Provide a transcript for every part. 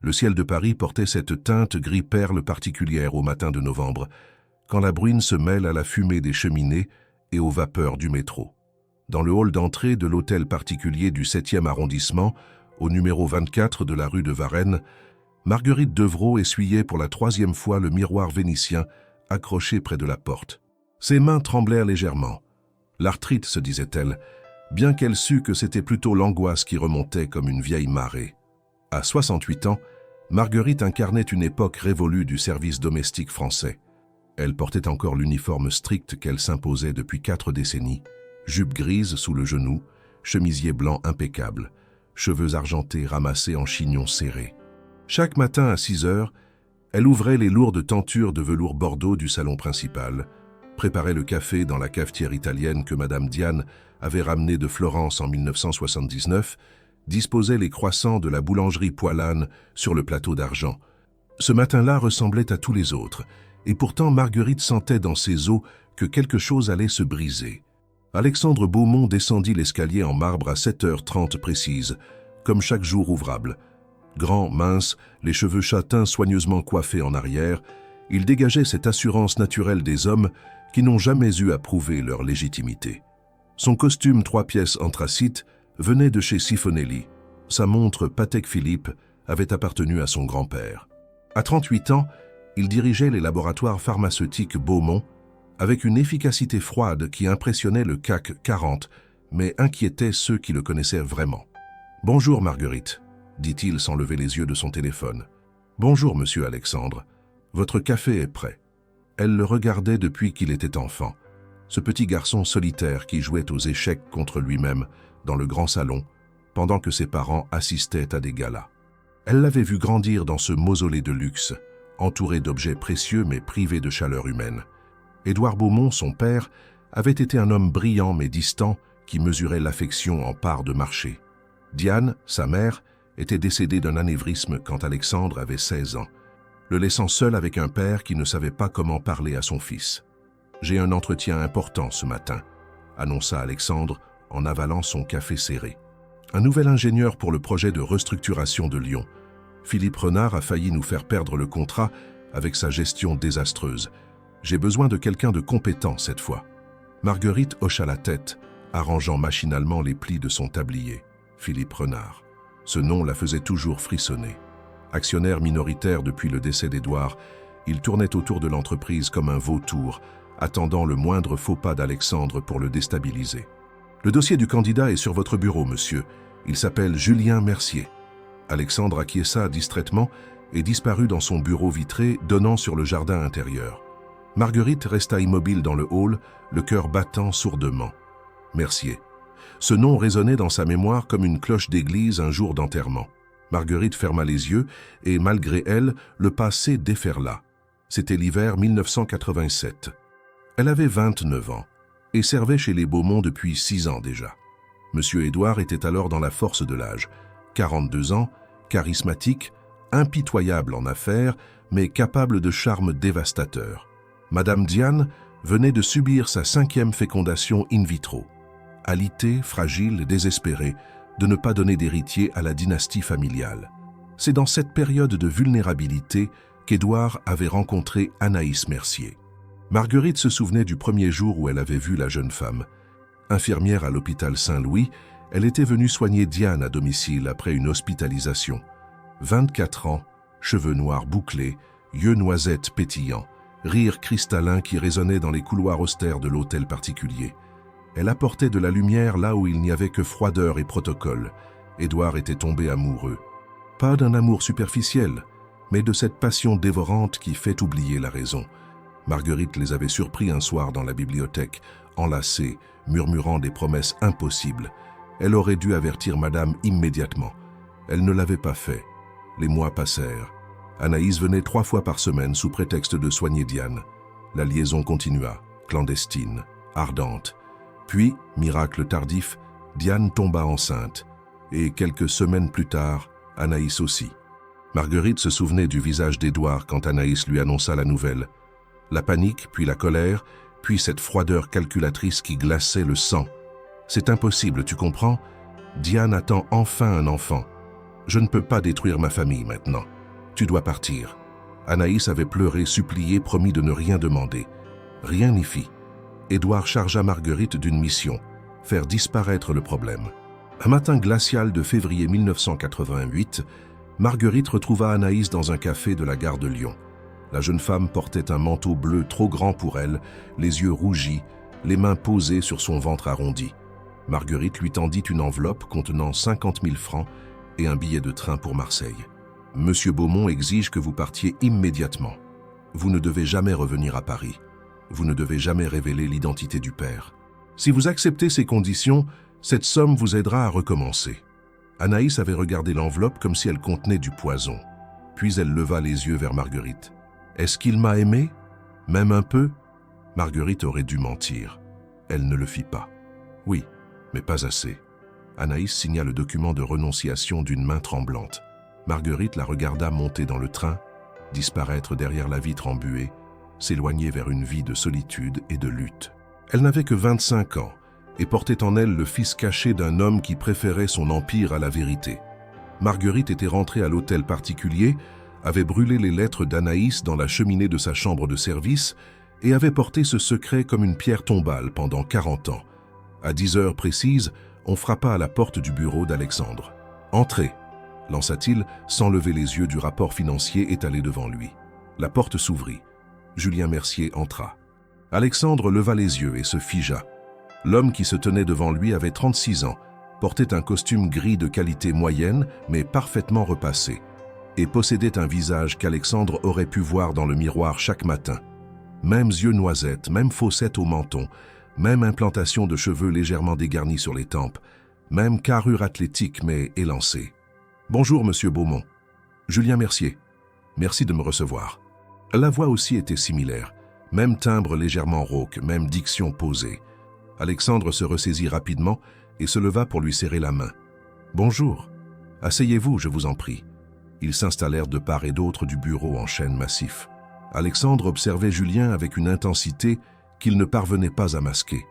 Le ciel de Paris portait cette teinte gris-perle particulière au matin de novembre, quand la bruine se mêle à la fumée des cheminées et aux vapeurs du métro. Dans le hall d'entrée de l'hôtel particulier du 7e arrondissement, au numéro 24 de la rue de Varennes, Marguerite Devrault essuyait pour la 3e fois le miroir vénitien accroché près de la porte. Ses mains tremblèrent légèrement. L'arthrite, se disait-elle, bien qu'elle sût que c'était plutôt l'angoisse qui remontait comme une vieille marée. À 68 ans, Marguerite incarnait une époque révolue du service domestique français. Elle portait encore l'uniforme strict qu'elle s'imposait depuis 4 décennies, jupe grise sous le genou, chemisier blanc impeccable, cheveux argentés ramassés en chignon serré. Chaque matin à 6 heures, elle ouvrait les lourdes tentures de velours bordeaux du salon principal, préparait le café dans la cafetière italienne que Madame Diane avait ramenée de Florence en 1979, disposait les croissants de la boulangerie Poilane sur le plateau d'argent. Ce matin-là ressemblait à tous les autres, et pourtant Marguerite sentait dans ses os que quelque chose allait se briser. Alexandre Beaumont descendit l'escalier en marbre à 7h30 précise, comme chaque jour ouvrable. Grand, mince, les cheveux châtains soigneusement coiffés en arrière, il dégageait cette assurance naturelle des hommes qui n'ont jamais eu à prouver leur légitimité. Son costume 3 pièces anthracite venait de chez Sifonelli. Sa montre Patek Philippe avait appartenu à son grand-père. À 38 ans, il dirigeait les laboratoires pharmaceutiques Beaumont avec une efficacité froide qui impressionnait le CAC 40, mais inquiétait ceux qui le connaissaient vraiment. « Bonjour Marguerite », dit-il sans lever les yeux de son téléphone. « Bonjour monsieur Alexandre, votre café est prêt. » Elle le regardait depuis qu'il était enfant, ce petit garçon solitaire qui jouait aux échecs contre lui-même dans le grand salon, pendant que ses parents assistaient à des galas. Elle l'avait vu grandir dans ce mausolée de luxe, entouré d'objets précieux mais privé de chaleur humaine. Édouard Beaumont, son père, avait été un homme brillant mais distant qui mesurait l'affection en parts de marché. Diane, sa mère, était décédée d'un anévrisme quand Alexandre avait 16 ans, le laissant seul avec un père qui ne savait pas comment parler à son fils. « J'ai un entretien important ce matin », annonça Alexandre en avalant son café serré. Un nouvel ingénieur pour le projet de restructuration de Lyon. Philippe Renard a failli nous faire perdre le contrat avec sa gestion désastreuse. J'ai besoin de quelqu'un de compétent cette fois. Marguerite hocha la tête, arrangeant machinalement les plis de son tablier. Philippe Renard. Ce nom la faisait toujours frissonner. Actionnaire minoritaire depuis le décès d'Édouard, il tournait autour de l'entreprise comme un vautour, attendant le moindre faux pas d'Alexandre pour le déstabiliser. « Le dossier du candidat est sur votre bureau, monsieur. Il s'appelle Julien Mercier. » Alexandre acquiesça distraitement et disparut dans son bureau vitré donnant sur le jardin intérieur. Marguerite resta immobile dans le hall, le cœur battant sourdement. Mercier. Ce nom résonnait dans sa mémoire comme une cloche d'église un jour d'enterrement. Marguerite ferma les yeux et, malgré elle, le passé déferla. C'était l'hiver 1987. Elle avait 29 ans et servait chez les Beaumont depuis 6 ans déjà. Monsieur Édouard était alors dans la force de l'âge. 42 ans, charismatique, impitoyable en affaires, mais capable de charme dévastateur. Madame Diane venait de subir sa 5e fécondation in vitro. Alitée, fragile, désespérée, de ne pas donner d'héritier à la dynastie familiale. C'est dans cette période de vulnérabilité qu'Édouard avait rencontré Anaïs Mercier. Marguerite se souvenait du premier jour où elle avait vu la jeune femme. Infirmière à l'hôpital Saint-Louis, elle était venue soigner Diane à domicile après une hospitalisation. 24 ans, cheveux noirs bouclés, yeux noisettes pétillants, rire cristallin qui résonnait dans les couloirs austères de l'hôtel particulier. Elle apportait de la lumière là où il n'y avait que froideur et protocole. Édouard était tombé amoureux. Pas d'un amour superficiel, mais de cette passion dévorante qui fait oublier la raison. Marguerite les avait surpris un soir dans la bibliothèque, enlacés, murmurant des promesses impossibles. Elle aurait dû avertir madame immédiatement. Elle ne l'avait pas fait. Les mois passèrent. Anaïs venait 3 fois par semaine sous prétexte de soigner Diane. La liaison continua, clandestine, ardente. Puis, miracle tardif, Diane tomba enceinte. Et quelques semaines plus tard, Anaïs aussi. Marguerite se souvenait du visage d'Édouard quand Anaïs lui annonça la nouvelle. La panique, puis la colère, puis cette froideur calculatrice qui glaçait le sang. « C'est impossible, tu comprends ? Diane attend enfin un enfant. » « Je ne peux pas détruire ma famille maintenant. Tu dois partir. » Anaïs avait pleuré, supplié, promis de ne rien demander. Rien n'y fit. Édouard chargea Marguerite d'une mission, faire disparaître le problème. Un matin glacial de février 1988, Marguerite retrouva Anaïs dans un café de la gare de Lyon. La jeune femme portait un manteau bleu trop grand pour elle, les yeux rougis, les mains posées sur son ventre arrondi. Marguerite lui tendit une enveloppe contenant 50 000 francs et un billet de train pour Marseille. « Monsieur Beaumont exige que vous partiez immédiatement. Vous ne devez jamais revenir à Paris. Vous ne devez jamais révéler l'identité du père. Si vous acceptez ces conditions, cette somme vous aidera à recommencer. » Anaïs avait regardé l'enveloppe comme si elle contenait du poison. Puis elle leva les yeux vers Marguerite. « Est-ce qu'il m'a aimé? Même un peu ?» Marguerite aurait dû mentir. Elle ne le fit pas. « Oui, mais pas assez. » Anaïs signa le document de renonciation d'une main tremblante. Marguerite la regarda monter dans le train, disparaître derrière la vitre embuée, s'éloigner vers une vie de solitude et de lutte. Elle n'avait que 25 ans et portait en elle le fils caché d'un homme qui préférait son empire à la vérité. Marguerite était rentrée à l'hôtel particulier, avait brûlé les lettres d'Anaïs dans la cheminée de sa chambre de service et avait porté ce secret comme une pierre tombale pendant 40 ans. À 10 heures précises, on frappa à la porte du bureau d'Alexandre. « Entrez !» lança-t-il sans lever les yeux du rapport financier étalé devant lui. La porte s'ouvrit. Julien Mercier entra. Alexandre leva les yeux et se figea. L'homme qui se tenait devant lui avait 36 ans, portait un costume gris de qualité moyenne mais parfaitement repassé, et possédait un visage qu'Alexandre aurait pu voir dans le miroir chaque matin. Mêmes yeux noisettes, même fossette au menton, même implantation de cheveux légèrement dégarnis sur les tempes, même carrure athlétique mais élancée. « Bonjour, monsieur Beaumont. Julien Mercier. Merci de me recevoir. » La voix aussi était similaire, même timbre légèrement rauque, même diction posée. Alexandre se ressaisit rapidement et se leva pour lui serrer la main. « Bonjour. Asseyez-vous, je vous en prie. » Ils s'installèrent de part et d'autre du bureau en chêne massif. Alexandre observait Julien avec une intensité qu'il ne parvenait pas à masquer.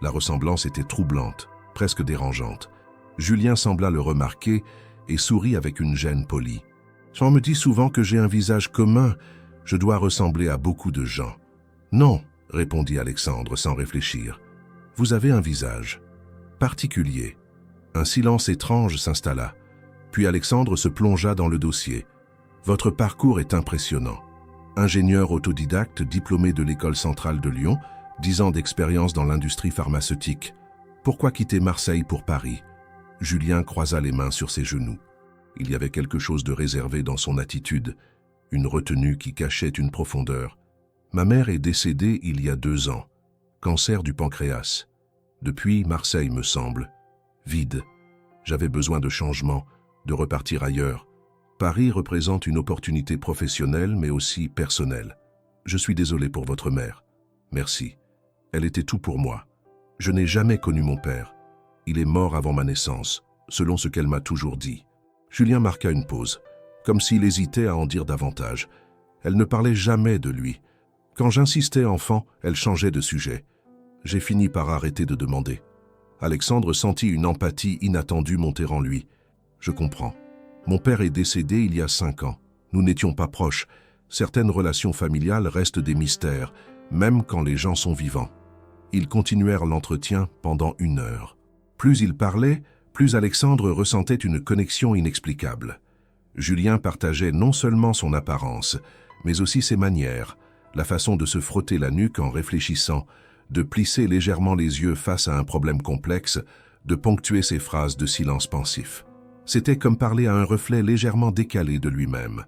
La ressemblance était troublante, presque dérangeante. Julien sembla le remarquer et sourit avec une gêne polie. « On me dit souvent que j'ai un visage commun, je dois ressembler à beaucoup de gens. »« Non, » répondit Alexandre sans réfléchir. « Vous avez un visage particulier. » Un silence étrange s'installa. Puis Alexandre se plongea dans le dossier. « Votre parcours est impressionnant. Ingénieur autodidacte, diplômé de l'École centrale de Lyon, 10 ans d'expérience dans l'industrie pharmaceutique. Pourquoi quitter Marseille pour Paris ?» Julien croisa les mains sur ses genoux. Il y avait quelque chose de réservé dans son attitude, une retenue qui cachait une profondeur. « Ma mère est décédée il y a 2 ans. Cancer du pancréas. Depuis, Marseille me semble. Vide. J'avais besoin de changement, de repartir ailleurs. Paris représente une opportunité professionnelle, mais aussi personnelle. Je suis désolé pour votre mère. Merci. Elle était tout pour moi. Je n'ai jamais connu mon père. Il est mort avant ma naissance, selon ce qu'elle m'a toujours dit. » Julien marqua une pause, comme s'il hésitait à en dire davantage. Elle ne parlait jamais de lui. Quand j'insistais enfant, elle changeait de sujet. J'ai fini par arrêter de demander. Alexandre sentit une empathie inattendue monter en lui. « Je comprends. Mon père est décédé il y a 5 ans. Nous n'étions pas proches. Certaines relations familiales restent des mystères, même quand les gens sont vivants. » Ils continuèrent l'entretien pendant 1 heure. Plus ils parlaient, plus Alexandre ressentait une connexion inexplicable. Julien partageait non seulement son apparence, mais aussi ses manières, la façon de se frotter la nuque en réfléchissant, de plisser légèrement les yeux face à un problème complexe, de ponctuer ses phrases de silence pensif. C'était comme parler à un reflet légèrement décalé de lui-même.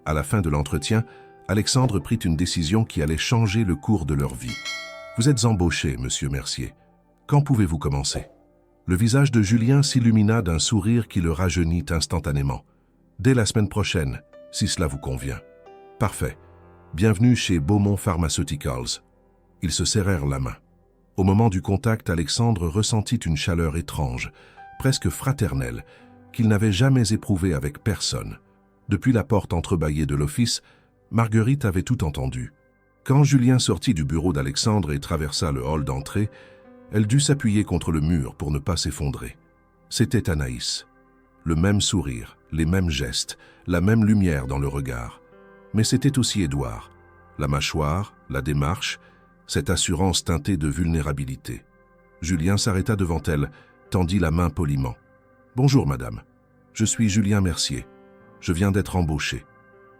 À la fin de l'entretien, Alexandre prit une décision qui allait changer le cours de leur vie. « Vous êtes embauché, monsieur Mercier. Quand pouvez-vous commencer ?» Le visage de Julien s'illumina d'un sourire qui le rajeunit instantanément. « Dès la semaine prochaine, si cela vous convient. »« Parfait. Bienvenue chez Beaumont Pharmaceuticals. » Ils se serrèrent la main. Au moment du contact, Alexandre ressentit une chaleur étrange, presque fraternelle, qu'il n'avait jamais éprouvée avec personne. Depuis la porte entrebâillée de l'office, Marguerite avait tout entendu. Quand Julien sortit du bureau d'Alexandre et traversa le hall d'entrée, elle dut s'appuyer contre le mur pour ne pas s'effondrer. C'était Anaïs. Le même sourire, les mêmes gestes, la même lumière dans le regard. Mais c'était aussi Édouard. La mâchoire, la démarche, cette assurance teintée de vulnérabilité. Julien s'arrêta devant elle, tendit la main poliment. « Bonjour, madame. Je suis Julien Mercier. Je viens d'être embauché. »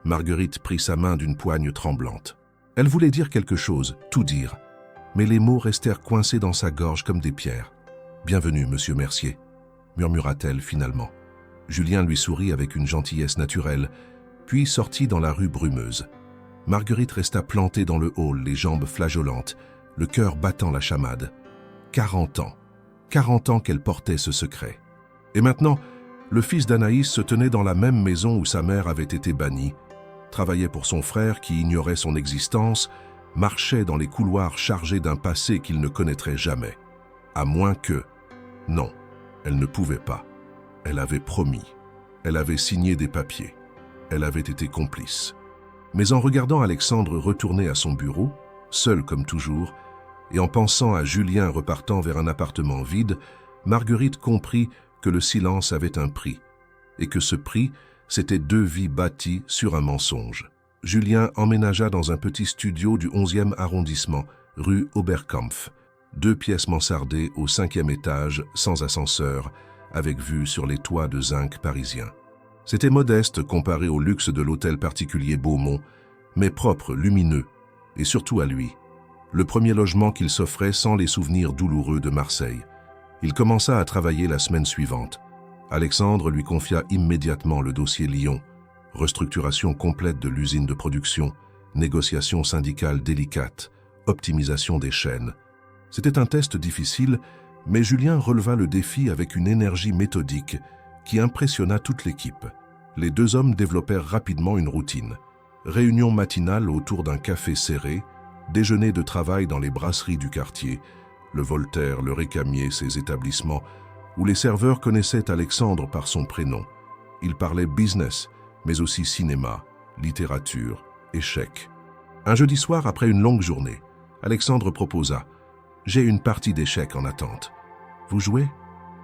Marguerite prit sa main d'une poigne tremblante. Elle voulait dire quelque chose, tout dire, mais les mots restèrent coincés dans sa gorge comme des pierres. « Bienvenue, monsieur Mercier », murmura-t-elle finalement. Julien lui sourit avec une gentillesse naturelle, puis sortit dans la rue brumeuse. Marguerite resta plantée dans le hall, les jambes flageolantes, le cœur battant la chamade. 40 ans qu'elle portait ce secret. Et maintenant, le fils d'Anaïs se tenait dans la même maison où sa mère avait été bannie, travaillait pour son frère qui ignorait son existence, marchait dans les couloirs chargés d'un passé qu'il ne connaîtrait jamais. À moins que... Non, elle ne pouvait pas. Elle avait promis. Elle avait signé des papiers. Elle avait été complice. Mais en regardant Alexandre retourner à son bureau, seul comme toujours, et en pensant à Julien repartant vers un appartement vide, Marguerite comprit que le silence avait un prix, et que ce prix, c'était 2 vies bâties sur un mensonge. Julien emménagea dans un petit studio du 11e arrondissement, rue Oberkampf, 2 pièces mansardées au 5e étage, sans ascenseur, avec vue sur les toits de zinc parisiens. C'était modeste comparé au luxe de l'hôtel particulier Beaumont, mais propre, lumineux, et surtout à lui. Le premier logement qu'il s'offrait sans les souvenirs douloureux de Marseille. Il commença à travailler la semaine suivante. Alexandre lui confia immédiatement le dossier Lyon, restructuration complète de l'usine de production, négociation syndicale délicate, optimisation des chaînes. C'était un test difficile, mais Julien releva le défi avec une énergie méthodique qui impressionna toute l'équipe. Les 2 hommes développèrent rapidement une routine. Réunion matinale autour d'un café serré, déjeuner de travail dans les brasseries du quartier, le Voltaire, le Récamier, ces établissements, où les serveurs connaissaient Alexandre par son prénom. Ils parlaient business, mais aussi cinéma, littérature, échecs. Un jeudi soir, après une longue journée, Alexandre proposa « J'ai une partie d'échecs en attente. Vous jouez ?»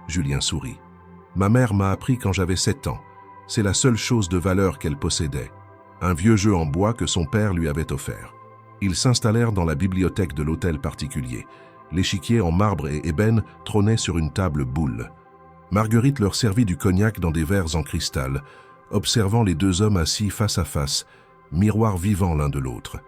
Julien sourit. « Ma mère m'a appris quand j'avais 7 ans. C'est la seule chose de valeur qu'elle possédait. Un vieux jeu en bois que son père lui avait offert. » Ils s'installèrent dans la bibliothèque de l'hôtel particulier. L'échiquier en marbre et ébène trônait sur une table boule. Marguerite leur servit du cognac dans des verres en cristal, observant les 2 hommes assis face à face, miroirs vivants l'un de l'autre.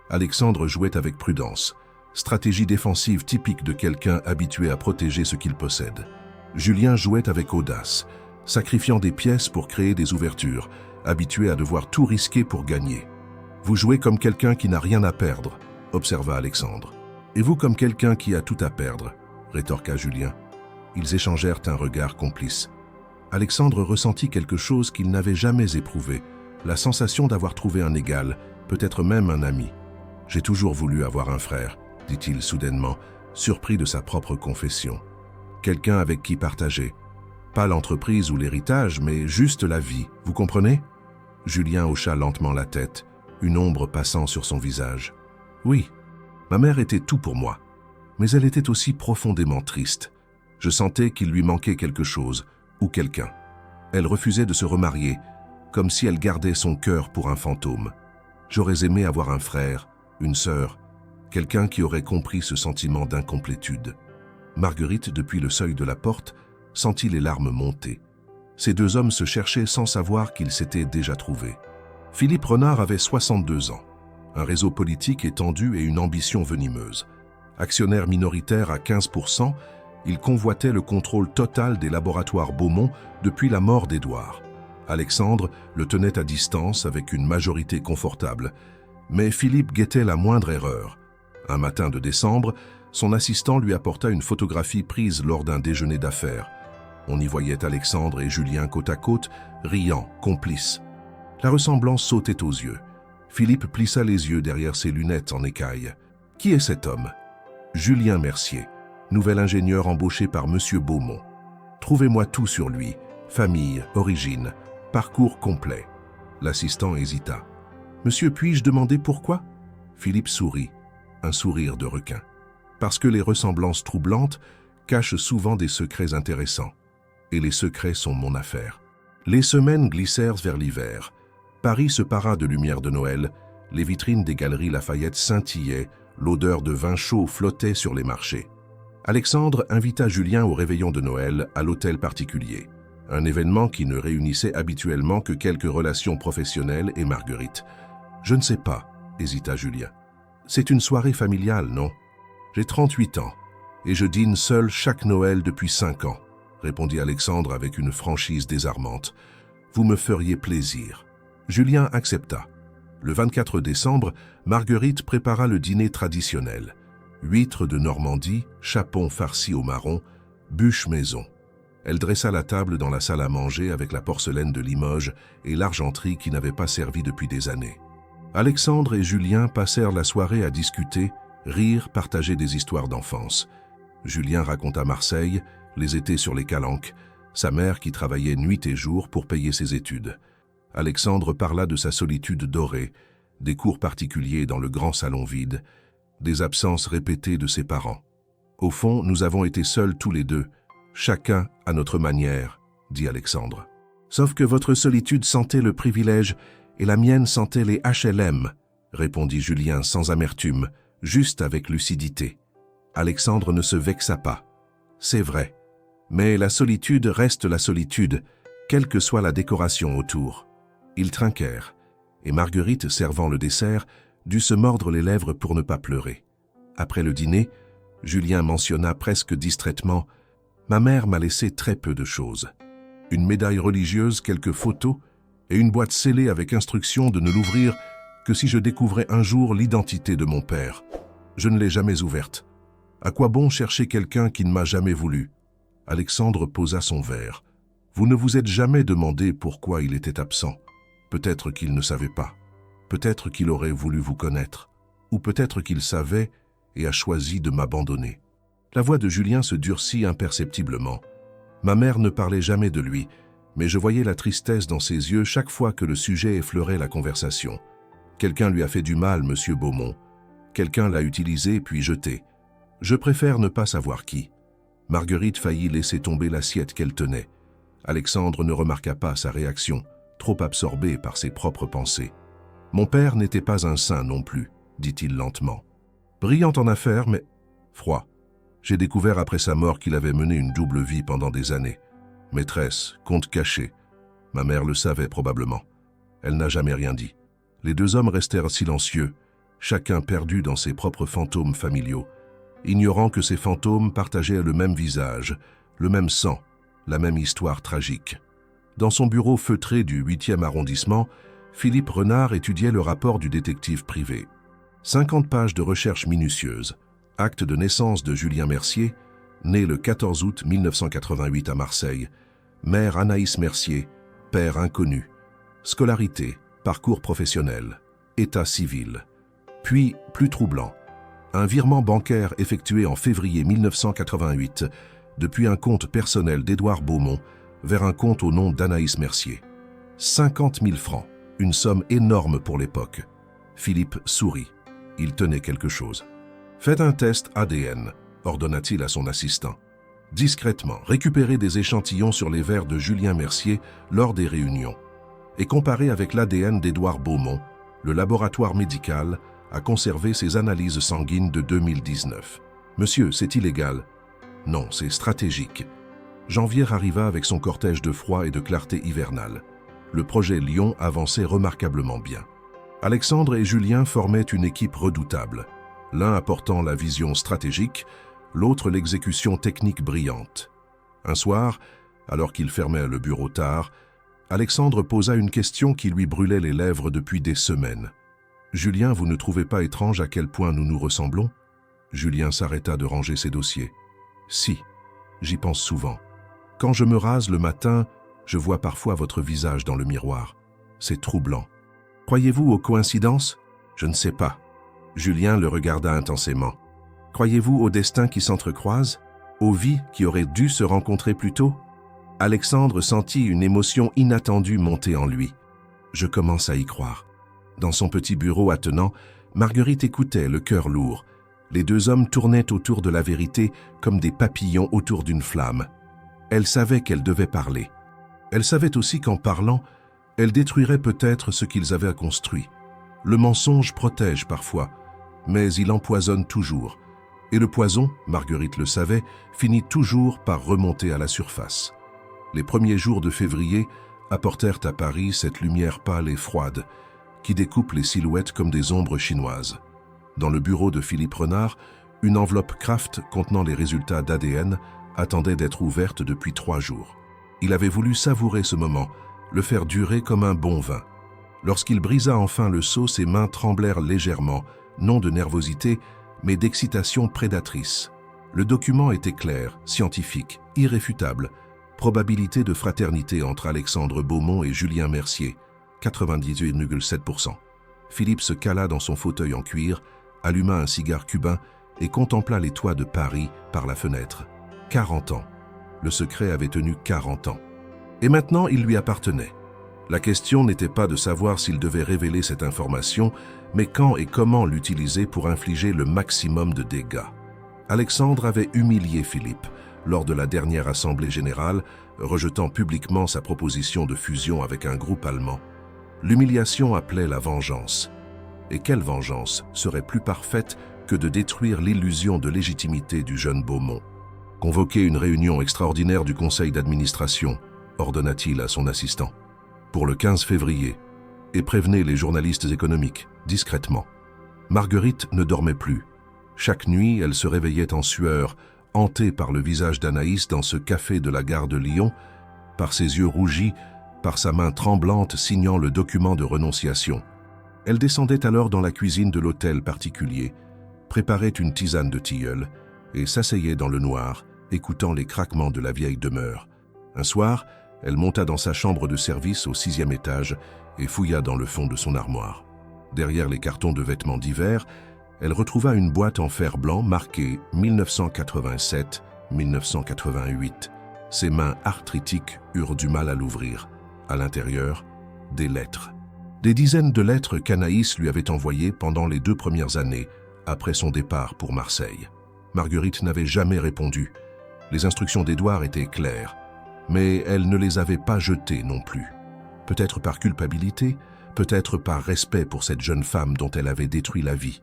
Alexandre jouait avec prudence, stratégie défensive typique de quelqu'un habitué à protéger ce qu'il possède. Julien jouait avec audace, sacrifiant des pièces pour créer des ouvertures, habitué à devoir tout risquer pour gagner. « Vous jouez comme quelqu'un qui n'a rien à perdre », observa Alexandre. « Et vous comme quelqu'un qui a tout à perdre », rétorqua Julien. Ils échangèrent un regard complice. Alexandre ressentit quelque chose qu'il n'avait jamais éprouvé, la sensation d'avoir trouvé un égal, peut-être même un ami. « J'ai toujours voulu avoir un frère », dit-il soudainement, surpris de sa propre confession. Quelqu'un avec qui partager. Pas l'entreprise ou l'héritage, mais juste la vie, vous comprenez ? Julien hocha lentement la tête, une ombre passant sur son visage. Oui, ma mère était tout pour moi, mais elle était aussi profondément triste. Je sentais qu'il lui manquait quelque chose, ou quelqu'un. Elle refusait de se remarier, comme si elle gardait son cœur pour un fantôme. J'aurais aimé avoir un frère, une sœur, quelqu'un qui aurait compris ce sentiment d'incomplétude. Marguerite, depuis le seuil de la porte, sentit les larmes monter. Ces 2 hommes se cherchaient sans savoir qu'ils s'étaient déjà trouvés. Philippe Renard avait 62 ans, un réseau politique étendu et une ambition venimeuse. Actionnaire minoritaire à 15%, il convoitait le contrôle total des laboratoires Beaumont depuis la mort d'Édouard. Alexandre le tenait à distance avec une majorité confortable, mais Philippe guettait la moindre erreur. Un matin de décembre, son assistant lui apporta une photographie prise lors d'un déjeuner d'affaires. On y voyait Alexandre et Julien côte à côte, riant, complices. La ressemblance sautait aux yeux. Philippe plissa les yeux derrière ses lunettes en écaille. « Qui est cet homme » ? « Julien Mercier, nouvel ingénieur embauché par Monsieur Beaumont. Trouvez-moi tout sur lui, famille, origine, parcours complet. » L'assistant hésita. « Monsieur, puis-je demander pourquoi ?» Philippe sourit, un sourire de requin. « Parce que les ressemblances troublantes cachent souvent des secrets intéressants. Et les secrets sont mon affaire. » Les semaines glissèrent vers l'hiver. Paris se para de lumière de Noël, les vitrines des galeries Lafayette scintillaient, l'odeur de vin chaud flottait sur les marchés. Alexandre invita Julien au réveillon de Noël à l'hôtel particulier, un événement qui ne réunissait habituellement que quelques relations professionnelles et Marguerite. « Je ne sais pas », hésita Julien. « C'est une soirée familiale, non ? J'ai 38 ans et je dîne seul chaque Noël depuis 5 ans, répondit Alexandre avec une franchise désarmante. « Vous me feriez plaisir. » Julien accepta. Le 24 décembre, Marguerite prépara le dîner traditionnel. Huîtres de Normandie, chapon farci au marron, bûche maison. Elle dressa la table dans la salle à manger avec la porcelaine de Limoges et l'argenterie qui n'avait pas servi depuis des années. Alexandre et Julien passèrent la soirée à discuter, rire, partager des histoires d'enfance. Julien raconta Marseille, les étés sur les calanques, sa mère qui travaillait nuit et jour pour payer ses études. Alexandre parla de sa solitude dorée, des cours particuliers dans le grand salon vide, des absences répétées de ses parents. Au fond, nous avons été seuls tous les deux, chacun à notre manière, dit Alexandre. Sauf que votre solitude sentait le privilège et la mienne sentait les HLM, répondit Julien sans amertume, juste avec lucidité. Alexandre ne se vexa pas. C'est vrai, mais la solitude reste la solitude, quelle que soit la décoration autour. Ils trinquèrent, et Marguerite, servant le dessert, dut se mordre les lèvres pour ne pas pleurer. Après le dîner, Julien mentionna presque distraitement « Ma mère m'a laissé très peu de choses. Une médaille religieuse, quelques photos et une boîte scellée avec instruction de ne l'ouvrir que si je découvrais un jour l'identité de mon père. Je ne l'ai jamais ouverte. À quoi bon chercher quelqu'un qui ne m'a jamais voulu ?» Alexandre posa son verre. « Vous ne vous êtes jamais demandé pourquoi il était absent. Peut-être qu'il ne savait pas. Peut-être qu'il aurait voulu vous connaître. Ou peut-être qu'il savait et a choisi de m'abandonner. » La voix de Julien se durcit imperceptiblement. Ma mère ne parlait jamais de lui, mais je voyais la tristesse dans ses yeux chaque fois que le sujet effleurait la conversation. Quelqu'un lui a fait du mal, monsieur Beaumont. Quelqu'un l'a utilisé puis jeté. Je préfère ne pas savoir qui. Marguerite faillit laisser tomber l'assiette qu'elle tenait. Alexandre ne remarqua pas sa réaction, trop absorbé par ses propres pensées. « Mon père n'était pas un saint non plus, dit-il lentement. Brillant en affaires, mais froid. J'ai découvert après sa mort qu'il avait mené une double vie pendant des années. Maîtresse, compte caché. Ma mère le savait probablement. Elle n'a jamais rien dit. Les deux hommes restèrent silencieux, chacun perdu dans ses propres fantômes familiaux, ignorant que ces fantômes partageaient le même visage, le même sang, la même histoire tragique. Dans son bureau feutré du 8e arrondissement, Philippe Renard étudiait le rapport du détective privé. 50 pages de recherche minutieuse. Acte de naissance de Julien Mercier, né le 14 août 1988 à Marseille. Mère Anaïs Mercier, père inconnu. Scolarité, parcours professionnel, état civil. Puis, plus troublant, un virement bancaire effectué en février 1988 depuis un compte personnel d'Édouard Beaumont vers un compte au nom d'Anaïs Mercier. 50 000 francs, une somme énorme pour l'époque. Philippe sourit. Il tenait quelque chose. « Faites un test ADN », ordonna-t-il à son assistant. Discrètement, récupérez des échantillons sur les verres de Julien Mercier lors des réunions et comparez avec l'ADN d'Édouard Beaumont. Le laboratoire médical a conservé ses analyses sanguines de 2019. « Monsieur, c'est illégal. » « Non, c'est stratégique. » Janvier arriva avec son cortège de froid et de clarté hivernale. Le projet Lyon avançait remarquablement bien. Alexandre et Julien formaient une équipe redoutable, l'un apportant la vision stratégique, l'autre l'exécution technique brillante. Un soir, alors qu'il fermait le bureau tard, Alexandre posa une question qui lui brûlait les lèvres depuis des semaines. « Julien, vous ne trouvez pas étrange à quel point nous nous ressemblons ?» Julien s'arrêta de ranger ses dossiers. « Si, j'y pense souvent. Quand je me rase le matin, je vois parfois votre visage dans le miroir. C'est troublant. Croyez-vous aux coïncidences ? Je ne sais pas. » Julien le regarda intensément. « Croyez-vous au destin qui s'entrecroise ? Aux vies qui auraient dû se rencontrer plus tôt ?» Alexandre sentit une émotion inattendue monter en lui. « Je commence à y croire. » Dans son petit bureau attenant, Marguerite écoutait, le cœur lourd. Les deux hommes tournaient autour de la vérité comme des papillons autour d'une flamme. Elle savait qu'elle devait parler. Elle savait aussi qu'en parlant, elle détruirait peut-être ce qu'ils avaient construit. Le mensonge protège parfois, mais il empoisonne toujours. Et le poison, Marguerite le savait, finit toujours par remonter à la surface. Les premiers jours de février apportèrent à Paris cette lumière pâle et froide qui découpe les silhouettes comme des ombres chinoises. Dans le bureau de Philippe Renard, une enveloppe Kraft contenant les résultats d'ADN attendait d'être ouverte depuis 3 jours. Il avait voulu savourer ce moment, le faire durer comme un bon vin. Lorsqu'il brisa enfin le seau, ses mains tremblèrent légèrement, non de nervosité, mais d'excitation prédatrice. Le document était clair, scientifique, irréfutable. Probabilité de fraternité entre Alexandre Beaumont et Julien Mercier, 98,7%. Philippe se cala dans son fauteuil en cuir, alluma un cigare cubain et contempla les toits de Paris par la fenêtre. 40 ans. Le secret avait tenu 40 ans. Et maintenant, il lui appartenait. La question n'était pas de savoir s'il devait révéler cette information, mais quand et comment l'utiliser pour infliger le maximum de dégâts. Alexandre avait humilié Philippe lors de la dernière assemblée générale, rejetant publiquement sa proposition de fusion avec un groupe allemand. L'humiliation appelait la vengeance. Et quelle vengeance serait plus parfaite que de détruire l'illusion de légitimité du jeune Beaumont? Convoquez une réunion extraordinaire du conseil d'administration, ordonna-t-il à son assistant, pour le 15 février, et prévenez les journalistes économiques, discrètement. Marguerite ne dormait plus. Chaque nuit, elle se réveillait en sueur, hantée par le visage d'Anaïs dans ce café de la gare de Lyon, par ses yeux rougis, par sa main tremblante signant le document de renonciation. Elle descendait alors dans la cuisine de l'hôtel particulier, préparait une tisane de tilleul et s'asseyait dans le noir, écoutant les craquements de la vieille demeure. Un soir, elle monta dans sa chambre de service au 6e étage et fouilla dans le fond de son armoire. Derrière les cartons de vêtements d'hiver, elle retrouva une boîte en fer blanc marquée 1987-1988. Ses mains arthritiques eurent du mal à l'ouvrir. À l'intérieur, des lettres. Des dizaines de lettres qu'Anaïs lui avait envoyées pendant les 2 premières années, après son départ pour Marseille. Marguerite n'avait jamais répondu. Les instructions d'Édouard étaient claires, mais elle ne les avait pas jetées non plus. Peut-être par culpabilité, peut-être par respect pour cette jeune femme dont elle avait détruit la vie.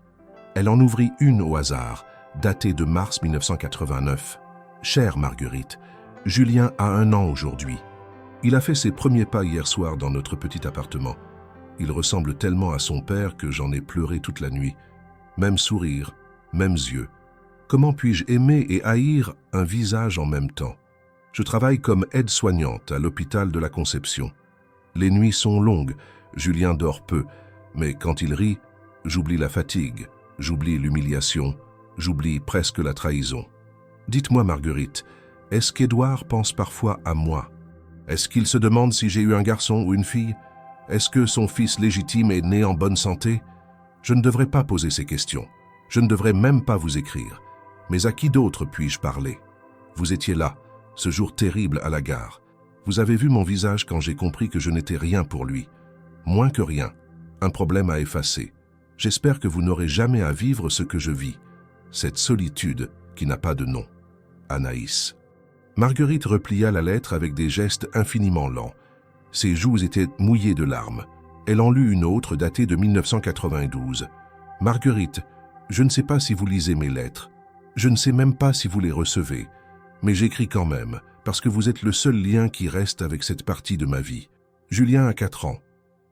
Elle en ouvrit une au hasard, datée de mars 1989. « Chère Marguerite, Julien a 1 an aujourd'hui. Il a fait ses premiers pas hier soir dans notre petit appartement. Il ressemble tellement à son père que j'en ai pleuré toute la nuit. Même sourire, mêmes yeux. Comment puis-je aimer et haïr un visage en même temps? Je travaille comme aide-soignante à l'hôpital de la Conception. Les nuits sont longues, Julien dort peu, mais quand il rit, j'oublie la fatigue, j'oublie l'humiliation, j'oublie presque la trahison. Dites-moi Marguerite, est-ce qu'Édouard pense parfois à moi? Est-ce qu'il se demande si j'ai eu un garçon ou une fille? Est-ce que son fils légitime est né en bonne santé? Je ne devrais pas poser ces questions. Je ne devrais même pas vous écrire. Mais à qui d'autre puis-je parler? Vous étiez là, ce jour terrible à la gare. Vous avez vu mon visage quand j'ai compris que je n'étais rien pour lui. Moins que rien, un problème à effacer. J'espère que vous n'aurez jamais à vivre ce que je vis. Cette solitude qui n'a pas de nom. Anaïs. Marguerite replia la lettre avec des gestes infiniment lents. Ses joues étaient mouillées de larmes. Elle en lut une autre datée de 1992. « Marguerite, je ne sais pas si vous lisez mes lettres. Je ne sais même pas si vous les recevez. Mais j'écris quand même, parce que vous êtes le seul lien qui reste avec cette partie de ma vie. Julien a 4 ans.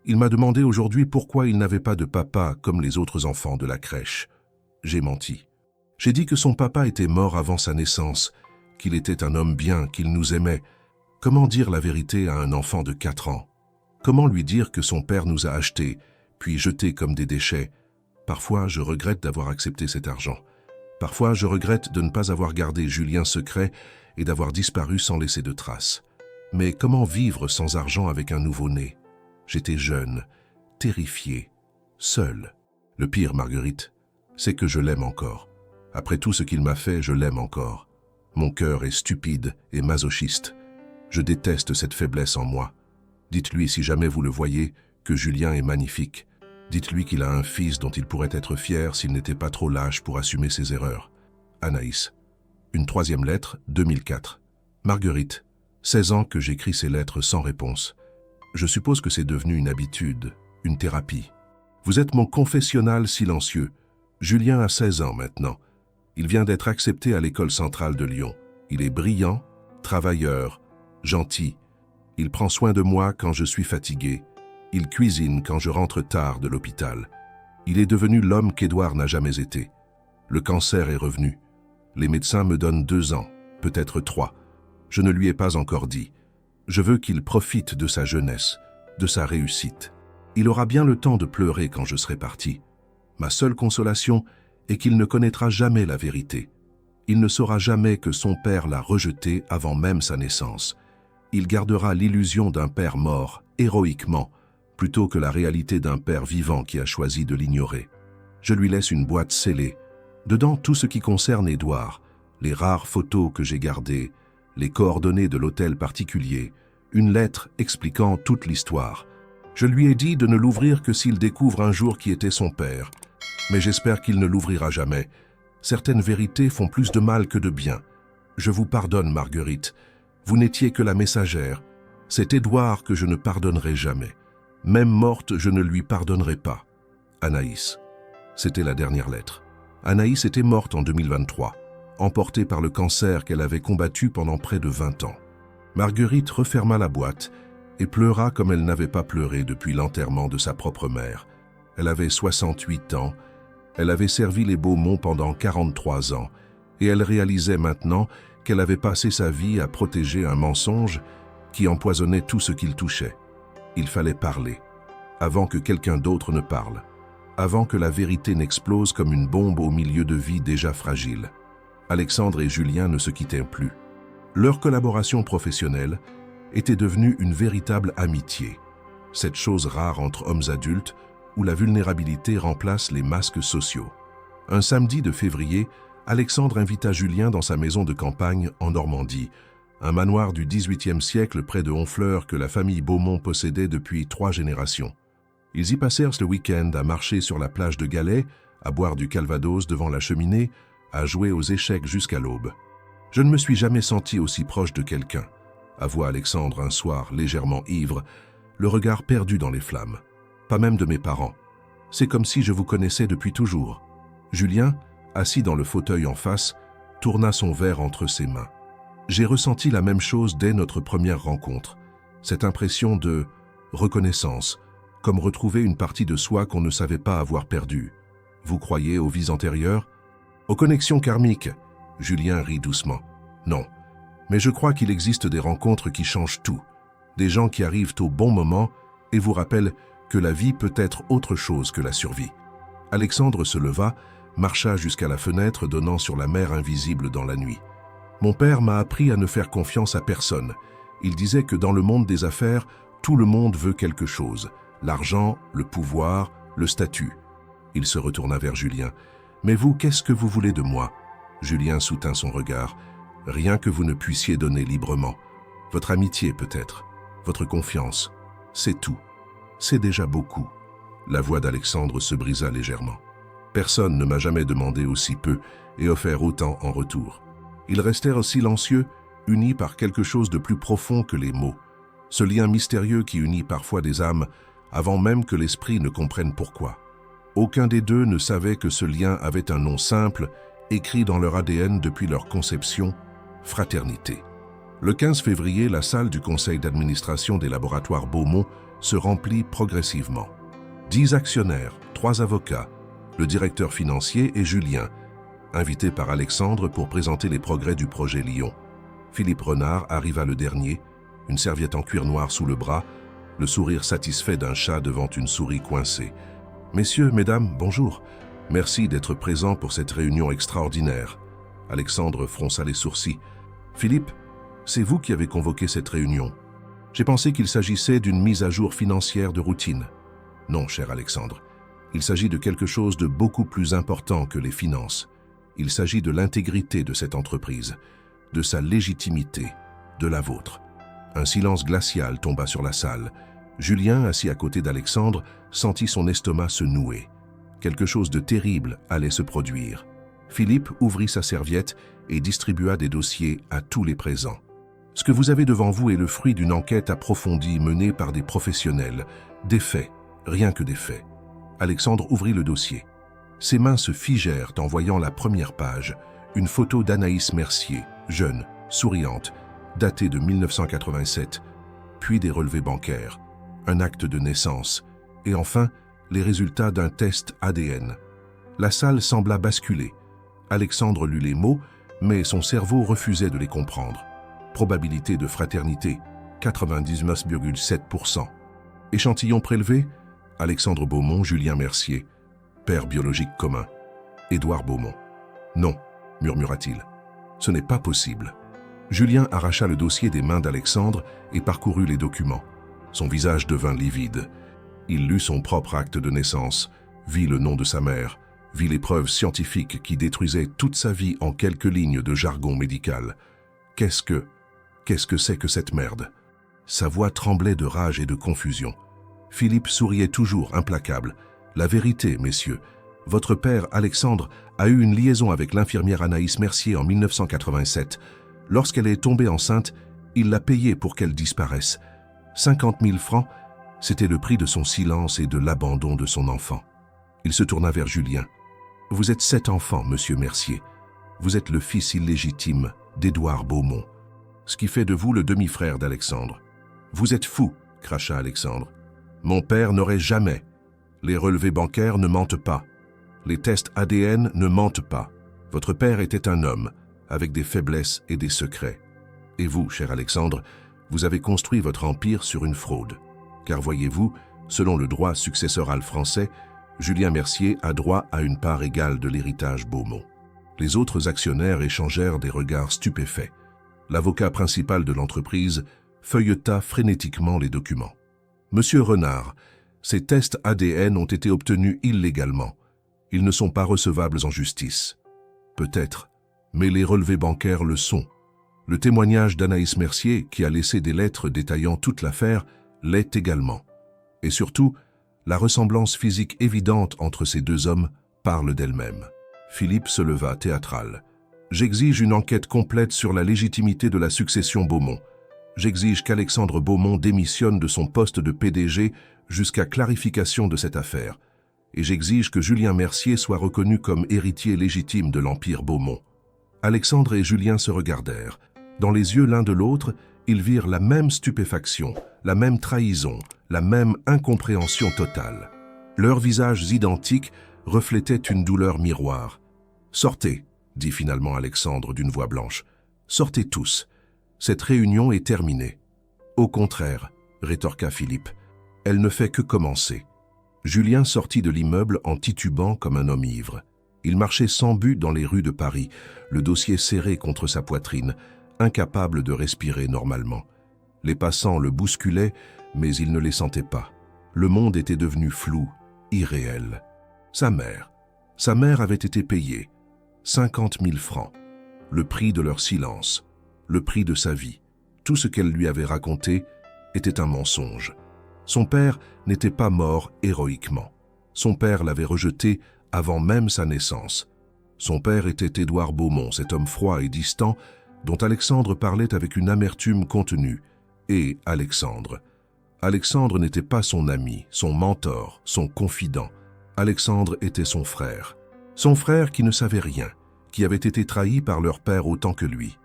Il m'a demandé aujourd'hui pourquoi il n'avait pas de papa comme les autres enfants de la crèche. J'ai menti. J'ai dit que son papa était mort avant sa naissance, qu'il était un homme bien, qu'il nous aimait. Comment dire la vérité à un enfant de 4 ans? Comment lui dire que son père nous a achetés, puis jetés comme des déchets? Parfois, je regrette d'avoir accepté cet argent. Parfois, je regrette de ne pas avoir gardé Julien secret et d'avoir disparu sans laisser de traces. Mais comment vivre sans argent avec un nouveau-né? J'étais jeune, terrifié, seul. Le pire, Marguerite, c'est que je l'aime encore. Après tout ce qu'il m'a fait, je l'aime encore. Mon cœur est stupide et masochiste. Je déteste cette faiblesse en moi. Dites-lui, si jamais vous le voyez, que Julien est magnifique. Dites-lui qu'il a un fils dont il pourrait être fier s'il n'était pas trop lâche pour assumer ses erreurs. Anaïs. Une 3e lettre, 2004. Marguerite, 16 ans que j'écris ces lettres sans réponse. Je suppose que c'est devenu une habitude, une thérapie. Vous êtes mon confessionnal silencieux. Julien a 16 ans maintenant. Il vient d'être accepté à l'école centrale de Lyon. Il est brillant, travailleur, gentil. Il prend soin de moi quand je suis fatigué. Il cuisine quand je rentre tard de l'hôpital. Il est devenu l'homme qu'Édouard n'a jamais été. Le cancer est revenu. Les médecins me donnent 2 ans, peut-être 3. Je ne lui ai pas encore dit. Je veux qu'il profite de sa jeunesse, de sa réussite. Il aura bien le temps de pleurer quand je serai parti. Ma seule consolation est qu'il ne connaîtra jamais la vérité. Il ne saura jamais que son père l'a rejeté avant même sa naissance. Il gardera l'illusion d'un père mort, héroïquement, plutôt que la réalité d'un père vivant qui a choisi de l'ignorer. Je lui laisse une boîte scellée. Dedans, tout ce qui concerne Édouard, les rares photos que j'ai gardées, les coordonnées de l'hôtel particulier, une lettre expliquant toute l'histoire. Je lui ai dit de ne l'ouvrir que s'il découvre un jour qui était son père. Mais j'espère qu'il ne l'ouvrira jamais. Certaines vérités font plus de mal que de bien. Je vous pardonne, Marguerite. Vous n'étiez que la messagère. C'est Édouard que je ne pardonnerai jamais. Même morte, je ne lui pardonnerai pas. Anaïs. C'était la dernière lettre. Anaïs était morte en 2023, emportée par le cancer qu'elle avait combattu pendant près de 20 ans. Marguerite referma la boîte et pleura comme elle n'avait pas pleuré depuis l'enterrement de sa propre mère. Elle avait 68 ans, elle avait servi les Beaumont pendant 43 ans, et elle réalisait maintenant qu'elle avait passé sa vie à protéger un mensonge qui empoisonnait tout ce qu'il touchait. Il fallait parler, avant que quelqu'un d'autre ne parle, avant que la vérité n'explose comme une bombe au milieu de vies déjà fragiles. Alexandre et Julien ne se quittaient plus. Leur collaboration professionnelle était devenue une véritable amitié, cette chose rare entre hommes adultes où la vulnérabilité remplace les masques sociaux. Un samedi de février, Alexandre invita Julien dans sa maison de campagne en Normandie, un manoir du XVIIIe siècle près de Honfleur que la famille Beaumont possédait depuis 3 générations. Ils y passèrent le week-end à marcher sur la plage de Galets, à boire du calvados devant la cheminée, à jouer aux échecs jusqu'à l'aube. Je ne me suis jamais senti aussi proche de quelqu'un, avoua Alexandre un soir légèrement ivre, le regard perdu dans les flammes. Pas même de mes parents. C'est comme si je vous connaissais depuis toujours. Julien, assis dans le fauteuil en face, tourna son verre entre ses mains. J'ai ressenti la même chose dès notre première rencontre. Cette impression de reconnaissance, comme retrouver une partie de soi qu'on ne savait pas avoir perdue. Vous croyez aux vies antérieures? Aux connexions karmiques? Julien rit doucement. Non, mais je crois qu'il existe des rencontres qui changent tout. Des gens qui arrivent au bon moment et vous rappellent que la vie peut être autre chose que la survie. Alexandre se leva, marcha jusqu'à la fenêtre donnant sur la mer invisible dans la nuit. Mon père m'a appris à ne faire confiance à personne. Il disait que dans le monde des affaires, tout le monde veut quelque chose. L'argent, le pouvoir, le statut. Il se retourna vers Julien. « Mais vous, qu'est-ce que vous voulez de moi ?» Julien soutint son regard. « Rien que vous ne puissiez donner librement. Votre amitié peut-être, votre confiance. C'est tout. C'est déjà beaucoup. » La voix d'Alexandre se brisa légèrement. Personne ne m'a jamais demandé aussi peu et offert autant en retour. Ils restèrent silencieux, unis par quelque chose de plus profond que les mots. Ce lien mystérieux qui unit parfois des âmes avant même que l'esprit ne comprenne pourquoi. Aucun des deux ne savait que ce lien avait un nom simple, écrit dans leur ADN depuis leur conception, fraternité. Le 15 février, la salle du conseil d'administration des laboratoires Beaumont se remplit progressivement. 10 actionnaires, 3 avocats, le directeur financier et Julien, invités par Alexandre pour présenter les progrès du projet Lyon. Philippe Renard arriva le dernier, une serviette en cuir noir sous le bras, le sourire satisfait d'un chat devant une souris coincée. « Messieurs, mesdames, bonjour. Merci d'être présents pour cette réunion extraordinaire. » Alexandre fronça les sourcils. « Philippe, c'est vous qui avez convoqué cette réunion. J'ai pensé qu'il s'agissait d'une mise à jour financière de routine. Non, cher Alexandre, il s'agit de quelque chose de beaucoup plus important que les finances. Il s'agit de l'intégrité de cette entreprise, de sa légitimité, de la vôtre. » Un silence glacial tomba sur la salle. Julien, assis à côté d'Alexandre, sentit son estomac se nouer. Quelque chose de terrible allait se produire. Philippe ouvrit sa serviette et distribua des dossiers à tous les présents. Ce que vous avez devant vous est le fruit d'une enquête approfondie menée par des professionnels. Des faits, rien que des faits. Alexandre ouvrit le dossier. Ses mains se figèrent en voyant la première page, une photo d'Anaïs Mercier, jeune, souriante, datée de 1987, puis des relevés bancaires, un acte de naissance, et enfin, les résultats d'un test ADN. La salle sembla basculer. Alexandre lut les mots, mais son cerveau refusait de les comprendre. Probabilité de fraternité, 99,7%. Échantillon prélevé, Alexandre Beaumont, Julien Mercier. Père biologique commun, Édouard Beaumont. Non, murmura-t-il. Ce n'est pas possible. Julien arracha le dossier des mains d'Alexandre et parcourut les documents. Son visage devint livide. Il lut son propre acte de naissance, vit le nom de sa mère, vit les preuves scientifiques qui détruisaient toute sa vie en quelques lignes de jargon médical. Qu'est-ce que c'est que cette merde? Sa voix tremblait de rage et de confusion. Philippe souriait toujours, implacable. La vérité, messieurs, votre père, Alexandre, a eu une liaison avec l'infirmière Anaïs Mercier en 1987. Lorsqu'elle est tombée enceinte, il l'a payée pour qu'elle disparaisse. 50 000 francs, c'était le prix de son silence et de l'abandon de son enfant. Il se tourna vers Julien. « Vous êtes 7 enfants, monsieur Mercier. Vous êtes le fils illégitime d'Édouard Beaumont, ce qui fait de vous le demi-frère d'Alexandre. Vous êtes fou, cracha Alexandre. Mon père n'aurait jamais. Les relevés bancaires ne mentent pas. Les tests ADN ne mentent pas. Votre père était un homme, avec des faiblesses et des secrets. Et vous, cher Alexandre, vous avez construit votre empire sur une fraude. Car voyez-vous, selon le droit successoral français, Julien Mercier a droit à une part égale de l'héritage Beaumont. Les autres actionnaires échangèrent des regards stupéfaits. L'avocat principal de l'entreprise feuilleta frénétiquement les documents. Monsieur Renard, ces tests ADN ont été obtenus illégalement. Ils ne sont pas recevables en justice. Peut-être, mais les relevés bancaires le sont. Le témoignage d'Anaïs Mercier, qui a laissé des lettres détaillant toute l'affaire, l'est également. Et surtout, la ressemblance physique évidente entre ces deux hommes parle d'elle-même. Philippe se leva, théâtral. « J'exige une enquête complète sur la légitimité de la succession Beaumont. J'exige qu'Alexandre Beaumont démissionne de son poste de PDG jusqu'à clarification de cette affaire. Et j'exige que Julien Mercier soit reconnu comme héritier légitime de l'Empire Beaumont. » Alexandre et Julien se regardèrent. Dans les yeux l'un de l'autre, ils virent la même stupéfaction, la même trahison, la même incompréhension totale. Leurs visages identiques reflétaient une douleur miroir. « Sortez !» dit finalement Alexandre d'une voix blanche. « Sortez tous. Cette réunion est terminée. » « Au contraire, » rétorqua Philippe, « elle ne fait que commencer. » Julien sortit de l'immeuble en titubant comme un homme ivre. Il marchait sans but dans les rues de Paris, le dossier serré contre sa poitrine, incapable de respirer normalement. Les passants le bousculaient, mais il ne les sentait pas. Le monde était devenu flou, irréel. Sa mère avait été payée. 50 000 francs. Le prix de leur silence, le prix de sa vie. Tout ce qu'elle lui avait raconté était un mensonge. Son père n'était pas mort héroïquement. Son père l'avait rejeté avant même sa naissance. Son père était Édouard Beaumont, cet homme froid et distant dont Alexandre parlait avec une amertume contenue. Et Alexandre n'était pas son ami, son mentor, son confident. Alexandre était son frère. Son frère qui ne savait rien, qui avait été trahi par leur père autant que lui.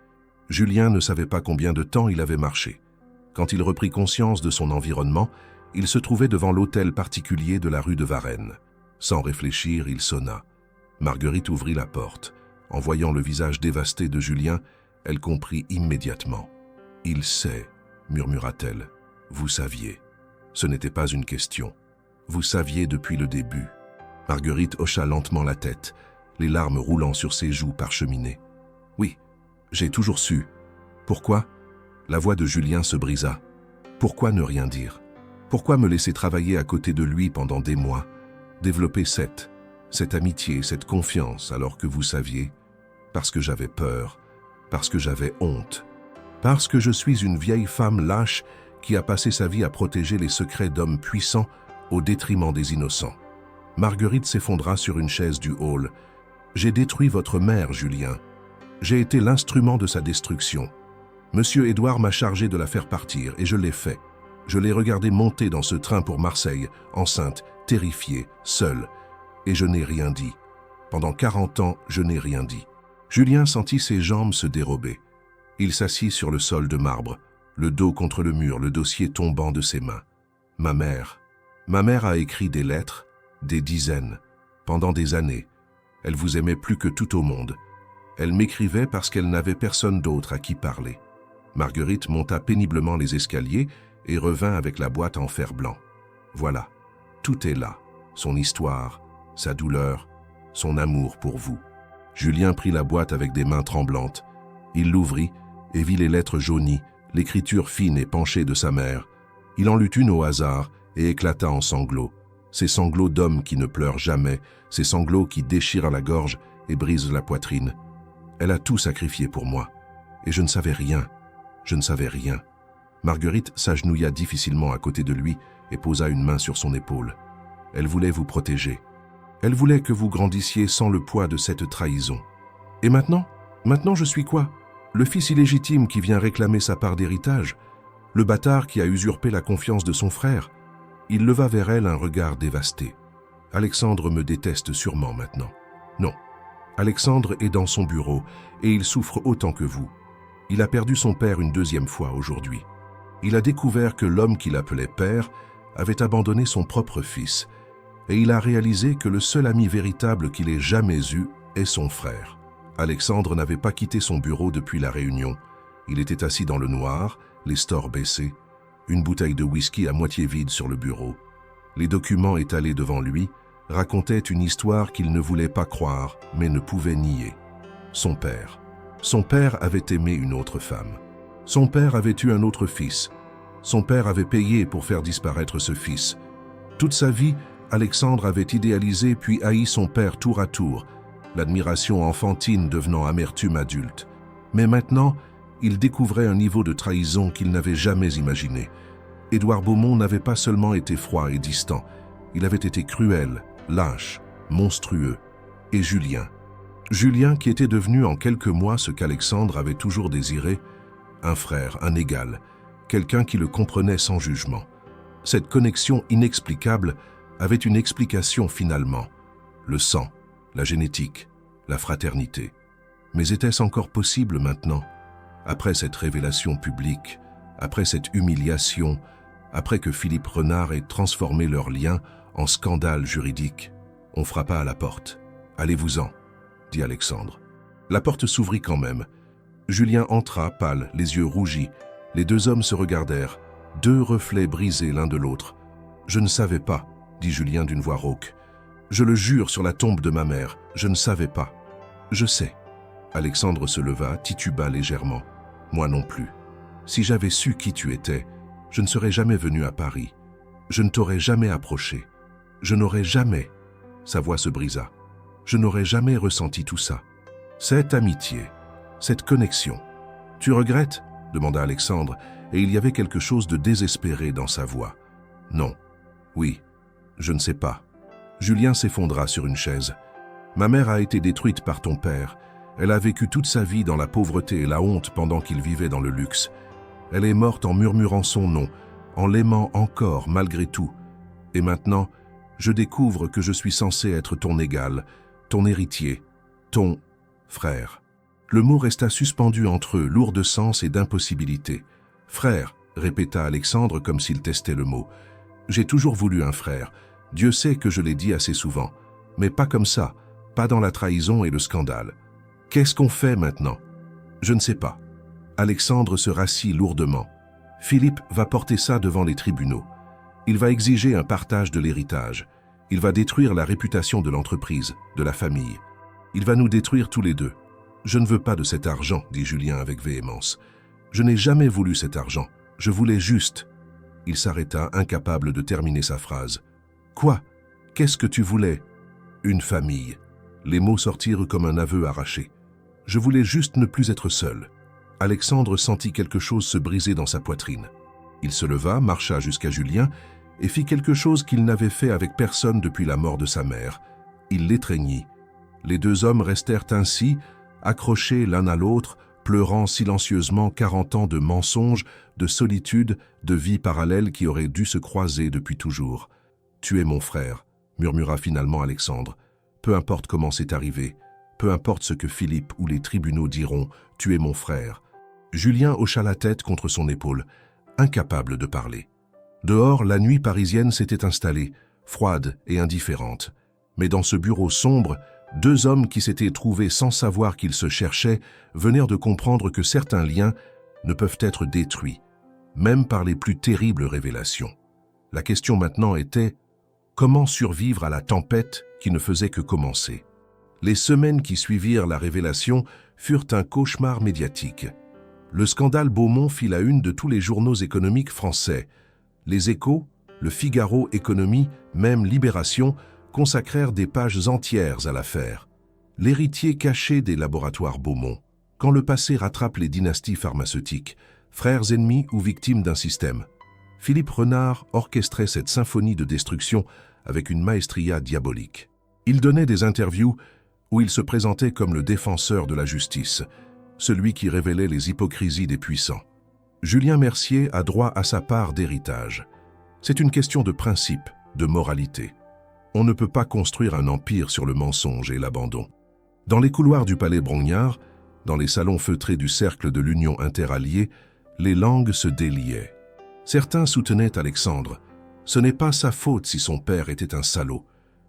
Julien ne savait pas combien de temps il avait marché. Quand il reprit conscience de son environnement, il se trouvait devant l'hôtel particulier de la rue de Varennes. Sans réfléchir, il sonna. Marguerite ouvrit la porte. En voyant le visage dévasté de Julien, elle comprit immédiatement. « Il sait », murmura-t-elle. « Vous saviez. Ce n'était pas une question. Vous saviez depuis le début. » Marguerite hocha lentement la tête, les larmes roulant sur ses joues parcheminées. « Oui, j'ai toujours su. Pourquoi ?» La voix de Julien se brisa. « Pourquoi ne rien dire? Pourquoi me laisser travailler à côté de lui pendant des mois, développer cette amitié, cette confiance alors que vous saviez? Parce que j'avais peur, parce que j'avais honte, parce que je suis une vieille femme lâche qui a passé sa vie à protéger les secrets d'hommes puissants au détriment des innocents. » Marguerite s'effondra sur une chaise du hall. « J'ai détruit votre mère, Julien. J'ai été l'instrument de sa destruction. Monsieur Édouard m'a chargé de la faire partir et je l'ai fait. Je l'ai regardée monter dans ce train pour Marseille, enceinte, terrifiée, seule. Et je n'ai rien dit. Pendant 40 ans, je n'ai rien dit. Julien sentit ses jambes se dérober. Il s'assit sur le sol de marbre, le dos contre le mur, le dossier tombant de ses mains. Ma mère a écrit des lettres, des dizaines, pendant des années. Elle vous aimait plus que tout au monde. Elle m'écrivait parce qu'elle n'avait personne d'autre à qui parler. Marguerite monta péniblement les escaliers et revint avec la boîte en fer blanc. Voilà, tout est là, son histoire, sa douleur, son amour pour vous. Julien prit la boîte avec des mains tremblantes. Il l'ouvrit et vit les lettres jaunies, l'écriture fine et penchée de sa mère. Il en lut une au hasard et éclata en sanglots. Ces sanglots d'homme qui ne pleure jamais, ces sanglots qui déchirent la gorge et brisent la poitrine. Elle a tout sacrifié pour moi. Et je ne savais rien. Je ne savais rien. Marguerite s'agenouilla difficilement à côté de lui et posa une main sur son épaule. Elle voulait vous protéger. Elle voulait que vous grandissiez sans le poids de cette trahison. Et maintenant? Maintenant je suis quoi? Le fils illégitime qui vient réclamer sa part d'héritage? Le bâtard qui a usurpé la confiance de son frère? Il leva vers elle un regard dévasté. Alexandre me déteste sûrement maintenant. Non. Alexandre est dans son bureau et il souffre autant que vous. Il a perdu son père une deuxième fois aujourd'hui. Il a découvert que l'homme qu'il appelait père avait abandonné son propre fils et il a réalisé que le seul ami véritable qu'il ait jamais eu est son frère. Alexandre n'avait pas quitté son bureau depuis la réunion. Il était assis dans le noir, les stores baissés, une bouteille de whisky à moitié vide sur le bureau. Les documents étalés devant lui racontaient une histoire qu'il ne voulait pas croire, mais ne pouvait nier. Son père. Son père avait aimé une autre femme. Son père avait eu un autre fils. Son père avait payé pour faire disparaître ce fils. Toute sa vie, Alexandre avait idéalisé puis haï son père tour à tour, l'admiration enfantine devenant amertume adulte. Mais maintenant, il découvrait un niveau de trahison qu'il n'avait jamais imaginé. Édouard Beaumont n'avait pas seulement été froid et distant, il avait été cruel, lâche, monstrueux. Et Julien. Julien qui était devenu en quelques mois ce qu'Alexandre avait toujours désiré, un frère, un égal, quelqu'un qui le comprenait sans jugement. Cette connexion inexplicable avait une explication finalement. Le sang, la génétique, la fraternité. Mais était-ce encore possible maintenant? Après cette révélation publique, après cette humiliation, après que Philippe Renard ait transformé leur lien en scandale juridique, on frappa à la porte. « Allez-vous-en », dit Alexandre. La porte s'ouvrit quand même. Julien entra, pâle, les yeux rougis. Les deux hommes se regardèrent, deux reflets brisés l'un de l'autre. « Je ne savais pas », dit Julien d'une voix rauque. « Je le jure sur la tombe de ma mère, je ne savais pas. »« Je sais. » Alexandre se leva, tituba légèrement. « Moi non plus. Si j'avais su qui tu étais, je ne serais jamais venu à Paris. Je ne t'aurais jamais approché. Je n'aurais jamais... » Sa voix se brisa. « Je n'aurais jamais ressenti tout ça. Cette amitié, cette connexion. Tu regrettes ?» demanda Alexandre, et il y avait quelque chose de désespéré dans sa voix. « Non. Oui. Je ne sais pas. » Julien s'effondra sur une chaise. « Ma mère a été détruite par ton père. Elle a vécu toute sa vie dans la pauvreté et la honte pendant qu'il vivait dans le luxe. Elle est morte en murmurant son nom, en l'aimant encore malgré tout. Et maintenant, je découvre que je suis censé être ton égal, ton héritier, ton frère. » Le mot resta suspendu entre eux, lourd de sens et d'impossibilité. « Frère », répéta Alexandre comme s'il testait le mot. « J'ai toujours voulu un frère. Dieu sait que je l'ai dit assez souvent. Mais pas comme ça, pas dans la trahison et le scandale. Qu'est-ce qu'on fait maintenant? Je ne sais pas. » Alexandre se rassit lourdement. « Philippe va porter ça devant les tribunaux. Il va exiger un partage de l'héritage. Il va détruire la réputation de l'entreprise, de la famille. Il va nous détruire tous les deux. Je ne veux pas de cet argent, dit Julien avec véhémence. Je n'ai jamais voulu cet argent. Je voulais juste... » Il s'arrêta, incapable de terminer sa phrase. « Quoi? Qu'est-ce que tu voulais? » « Une famille. » Les mots sortirent comme un aveu arraché. « Je voulais juste ne plus être seul. » Alexandre sentit quelque chose se briser dans sa poitrine. Il se leva, marcha jusqu'à Julien et fit quelque chose qu'il n'avait fait avec personne depuis la mort de sa mère. Il l'étreignit. Les deux hommes restèrent ainsi, accrochés l'un à l'autre, pleurant silencieusement 40 ans de mensonges, de solitude, de vie parallèle qui auraient dû se croiser depuis toujours. « Tu es mon frère », murmura finalement Alexandre. « Peu importe comment c'est arrivé, peu importe ce que Philippe ou les tribunaux diront, tu es mon frère. » Julien hocha la tête contre son épaule, incapable de parler. Dehors, la nuit parisienne s'était installée, froide et indifférente. Mais dans ce bureau sombre, deux hommes qui s'étaient trouvés sans savoir qu'ils se cherchaient venèrent de comprendre que certains liens ne peuvent être détruits, même par les plus terribles révélations. La question maintenant était comment survivre à la tempête qui ne faisait que commencer. Les semaines qui suivirent la révélation furent un cauchemar médiatique. Le scandale Beaumont fit la une de tous les journaux économiques français. Les Échos, Le Figaro Économie, même Libération, consacrèrent des pages entières à l'affaire. L'héritier caché des laboratoires Beaumont. Quand le passé rattrape les dynasties pharmaceutiques, frères ennemis ou victimes d'un système. Philippe Renard orchestrait cette symphonie de destruction avec une maestria diabolique. Il donnait des interviews où il se présentait comme le défenseur de la justice, celui qui révélait les hypocrisies des puissants. Julien Mercier a droit à sa part d'héritage. C'est une question de principe, de moralité. On ne peut pas construire un empire sur le mensonge et l'abandon. Dans les couloirs du palais Brongniart, dans les salons feutrés du cercle de l'Union interalliée, les langues se déliaient. Certains soutenaient Alexandre. Ce n'est pas sa faute si son père était un salaud.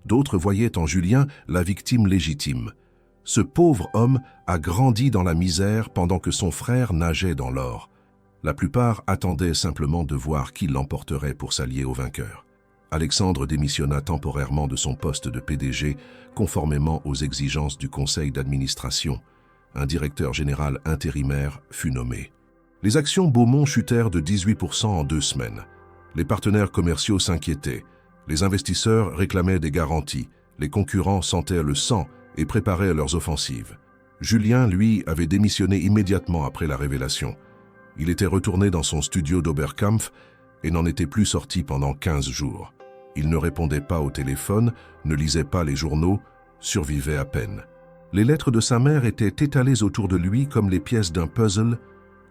D'autres voyaient en Julien la victime légitime. Ce pauvre homme a grandi dans la misère pendant que son frère nageait dans l'or. La plupart attendaient simplement de voir qui l'emporterait pour s'allier au vainqueur. Alexandre démissionna temporairement de son poste de PDG, conformément aux exigences du conseil d'administration. Un directeur général intérimaire fut nommé. Les actions Beaumont chutèrent de 18% en 2 semaines. Les partenaires commerciaux s'inquiétaient. Les investisseurs réclamaient des garanties. Les concurrents sentaient le sang et préparaient leurs offensives. Julien, lui, avait démissionné immédiatement après la révélation. Il était retourné dans son studio d'Oberkampf et n'en était plus sorti pendant 15 jours. Il ne répondait pas au téléphone, ne lisait pas les journaux, survivait à peine. Les lettres de sa mère étaient étalées autour de lui comme les pièces d'un puzzle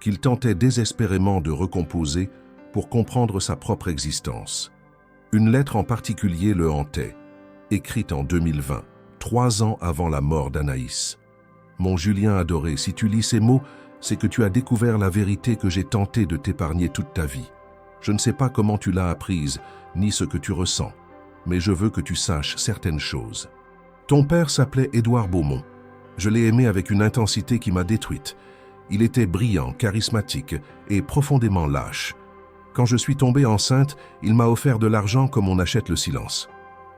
qu'il tentait désespérément de recomposer pour comprendre sa propre existence. Une lettre en particulier le hantait, écrite en 2020, 3 ans avant la mort d'Anaïs. « Mon Julien adoré, si tu lis ces mots, c'est que tu as découvert la vérité que j'ai tenté de t'épargner toute ta vie. Je ne sais pas comment tu l'as apprise, ni ce que tu ressens, mais je veux que tu saches certaines choses. Ton père s'appelait Édouard Beaumont. Je l'ai aimé avec une intensité qui m'a détruite. Il était brillant, charismatique et profondément lâche. Quand je suis tombée enceinte, il m'a offert de l'argent comme on achète le silence.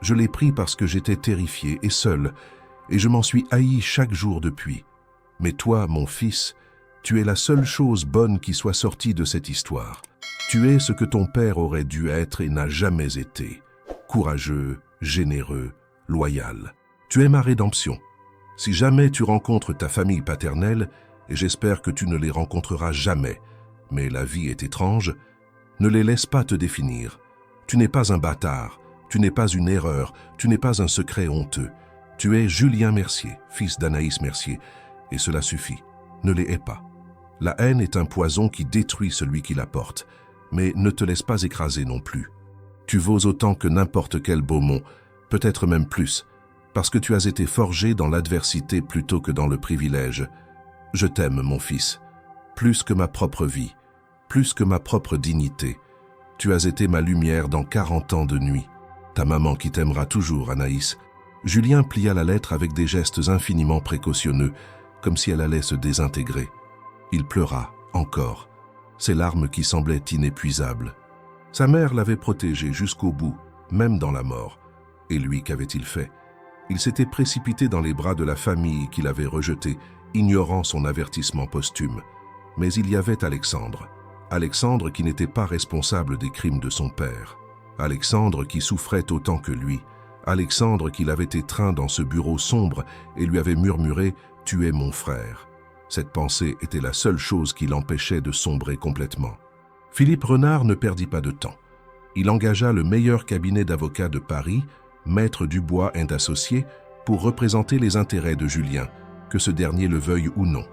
Je l'ai pris parce que j'étais terrifiée et seule, et je m'en suis haï chaque jour depuis. Mais toi, mon fils, tu es la seule chose bonne qui soit sortie de cette histoire. Tu es ce que ton père aurait dû être et n'a jamais été. Courageux, généreux, loyal. Tu es ma rédemption. Si jamais tu rencontres ta famille paternelle, et j'espère que tu ne les rencontreras jamais, mais la vie est étrange, ne les laisse pas te définir. Tu n'es pas un bâtard, tu n'es pas une erreur, tu n'es pas un secret honteux. Tu es Julien Mercier, fils d'Anaïs Mercier, et cela suffit. Ne les hais pas. La haine est un poison qui détruit celui qui la porte, mais ne te laisse pas écraser non plus. Tu vaux autant que n'importe quel Beaumont, peut-être même plus, parce que tu as été forgé dans l'adversité plutôt que dans le privilège. Je t'aime, mon fils, plus que ma propre vie, plus que ma propre dignité. Tu as été ma lumière dans 40 ans de nuit. Ta maman qui t'aimera toujours, Anaïs. Julien plia la lettre avec des gestes infiniment précautionneux, comme si elle allait se désintégrer. Il pleura, encore, ses larmes qui semblaient inépuisables. Sa mère l'avait protégé jusqu'au bout, même dans la mort. Et lui, qu'avait-il fait? Il s'était précipité dans les bras de la famille qu'il avait rejetée, ignorant son avertissement posthume. Mais il y avait Alexandre. Alexandre qui n'était pas responsable des crimes de son père. Alexandre qui souffrait autant que lui. Alexandre qui l'avait étreint dans ce bureau sombre et lui avait murmuré « Tu es mon frère ». Cette pensée était la seule chose qui l'empêchait de sombrer complètement. Philippe Renard ne perdit pas de temps. Il engagea le meilleur cabinet d'avocats de Paris, Maître Dubois & Associés, pour représenter les intérêts de Julien, que ce dernier le veuille ou non.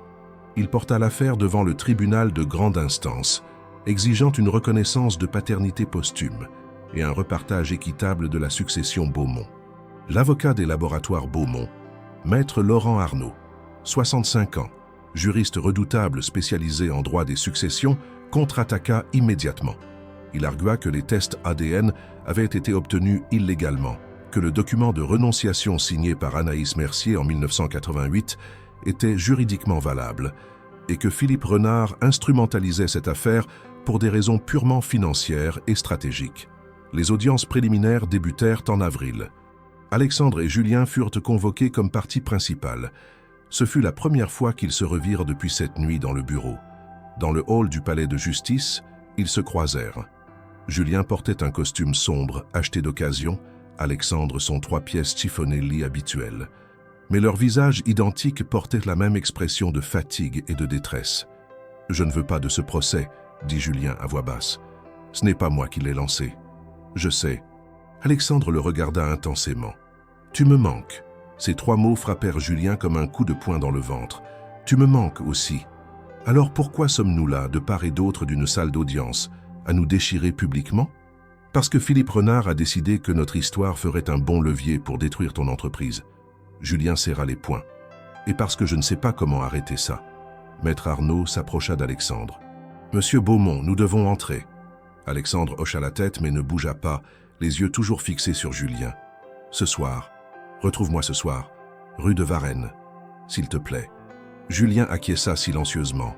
Il porta l'affaire devant le tribunal de grande instance, exigeant une reconnaissance de paternité posthume et un repartage équitable de la succession Beaumont. L'avocat des laboratoires Beaumont, maître Laurent Arnaud, 65 ans, juriste redoutable spécialisé en droit des successions, contre-attaqua immédiatement. Il argua que les tests ADN avaient été obtenus illégalement, que le document de renonciation signé par Anaïs Mercier en 1988 était juridiquement valable et que Philippe Renard instrumentalisait cette affaire pour des raisons purement financières et stratégiques. Les audiences préliminaires débutèrent en avril. Alexandre et Julien furent convoqués comme partie principale. Ce fut la première fois qu'ils se revirent depuis cette nuit dans le bureau. Dans le hall du palais de justice, ils se croisèrent. Julien portait un costume sombre, acheté d'occasion, Alexandre son 3 pièces chiffonné lit habituel. Mais leurs visages identiques portaient la même expression de fatigue et de détresse. « Je ne veux pas de ce procès », dit Julien à voix basse. « Ce n'est pas moi qui l'ai lancé. »« Je sais. » Alexandre le regarda intensément. « Tu me manques. » Ces 3 mots frappèrent Julien comme un coup de poing dans le ventre. « Tu me manques aussi. » Alors pourquoi sommes-nous là, de part et d'autre d'une salle d'audience, à nous déchirer publiquement? Parce que Philippe Renard a décidé que notre histoire ferait un bon levier pour détruire ton entreprise. Julien serra les poings. Et parce que je ne sais pas comment arrêter ça. Maître Arnaud s'approcha d'Alexandre. « Monsieur Beaumont, nous devons entrer. » Alexandre hocha la tête mais ne bougea pas, les yeux toujours fixés sur Julien. « Ce soir. Retrouve-moi ce soir. Rue de Varennes. S'il te plaît. » Julien acquiesça silencieusement.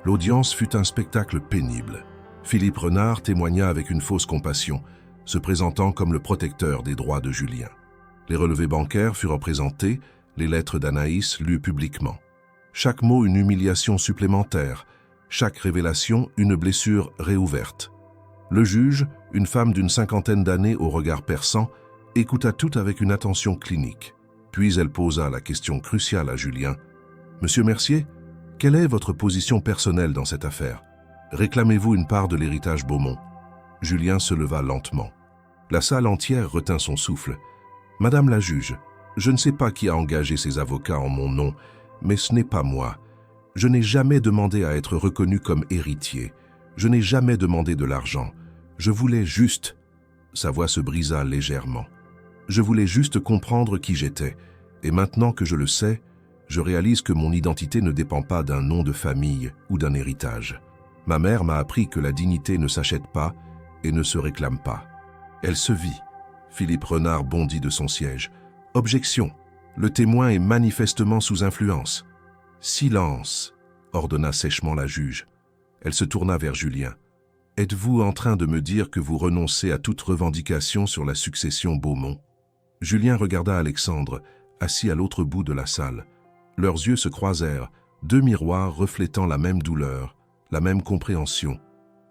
L'audience fut un spectacle pénible. Philippe Renard témoigna avec une fausse compassion, se présentant comme le protecteur des droits de Julien. Les relevés bancaires furent présentés, les lettres d'Anaïs lues publiquement. Chaque mot une humiliation supplémentaire, chaque révélation une blessure réouverte. Le juge, une femme d'une 50aine d'années au regard perçant, écouta tout avec une attention clinique. Puis elle posa la question cruciale à Julien. « Monsieur Mercier, quelle est votre position personnelle dans cette affaire? Réclamez-vous une part de l'héritage Beaumont ?» Julien se leva lentement. La salle entière retint son souffle. « Madame la juge, je ne sais pas qui a engagé ces avocats en mon nom, mais ce n'est pas moi. Je n'ai jamais demandé à être reconnu comme héritier. Je n'ai jamais demandé de l'argent. Je voulais juste... » Sa voix se brisa légèrement. « Je voulais juste comprendre qui j'étais. Et maintenant que je le sais, je réalise que mon identité ne dépend pas d'un nom de famille ou d'un héritage. Ma mère m'a appris que la dignité ne s'achète pas et ne se réclame pas. » Elle se vit. Philippe Renard bondit de son siège. « Objection. Le témoin est manifestement sous influence. »« Silence !» ordonna sèchement la juge. Elle se tourna vers Julien. « Êtes-vous en train de me dire que vous renoncez à toute revendication sur la succession Beaumont ?» Julien regarda Alexandre, assis à l'autre bout de la salle. Leurs yeux se croisèrent, 2 miroirs reflétant la même douleur, la même compréhension,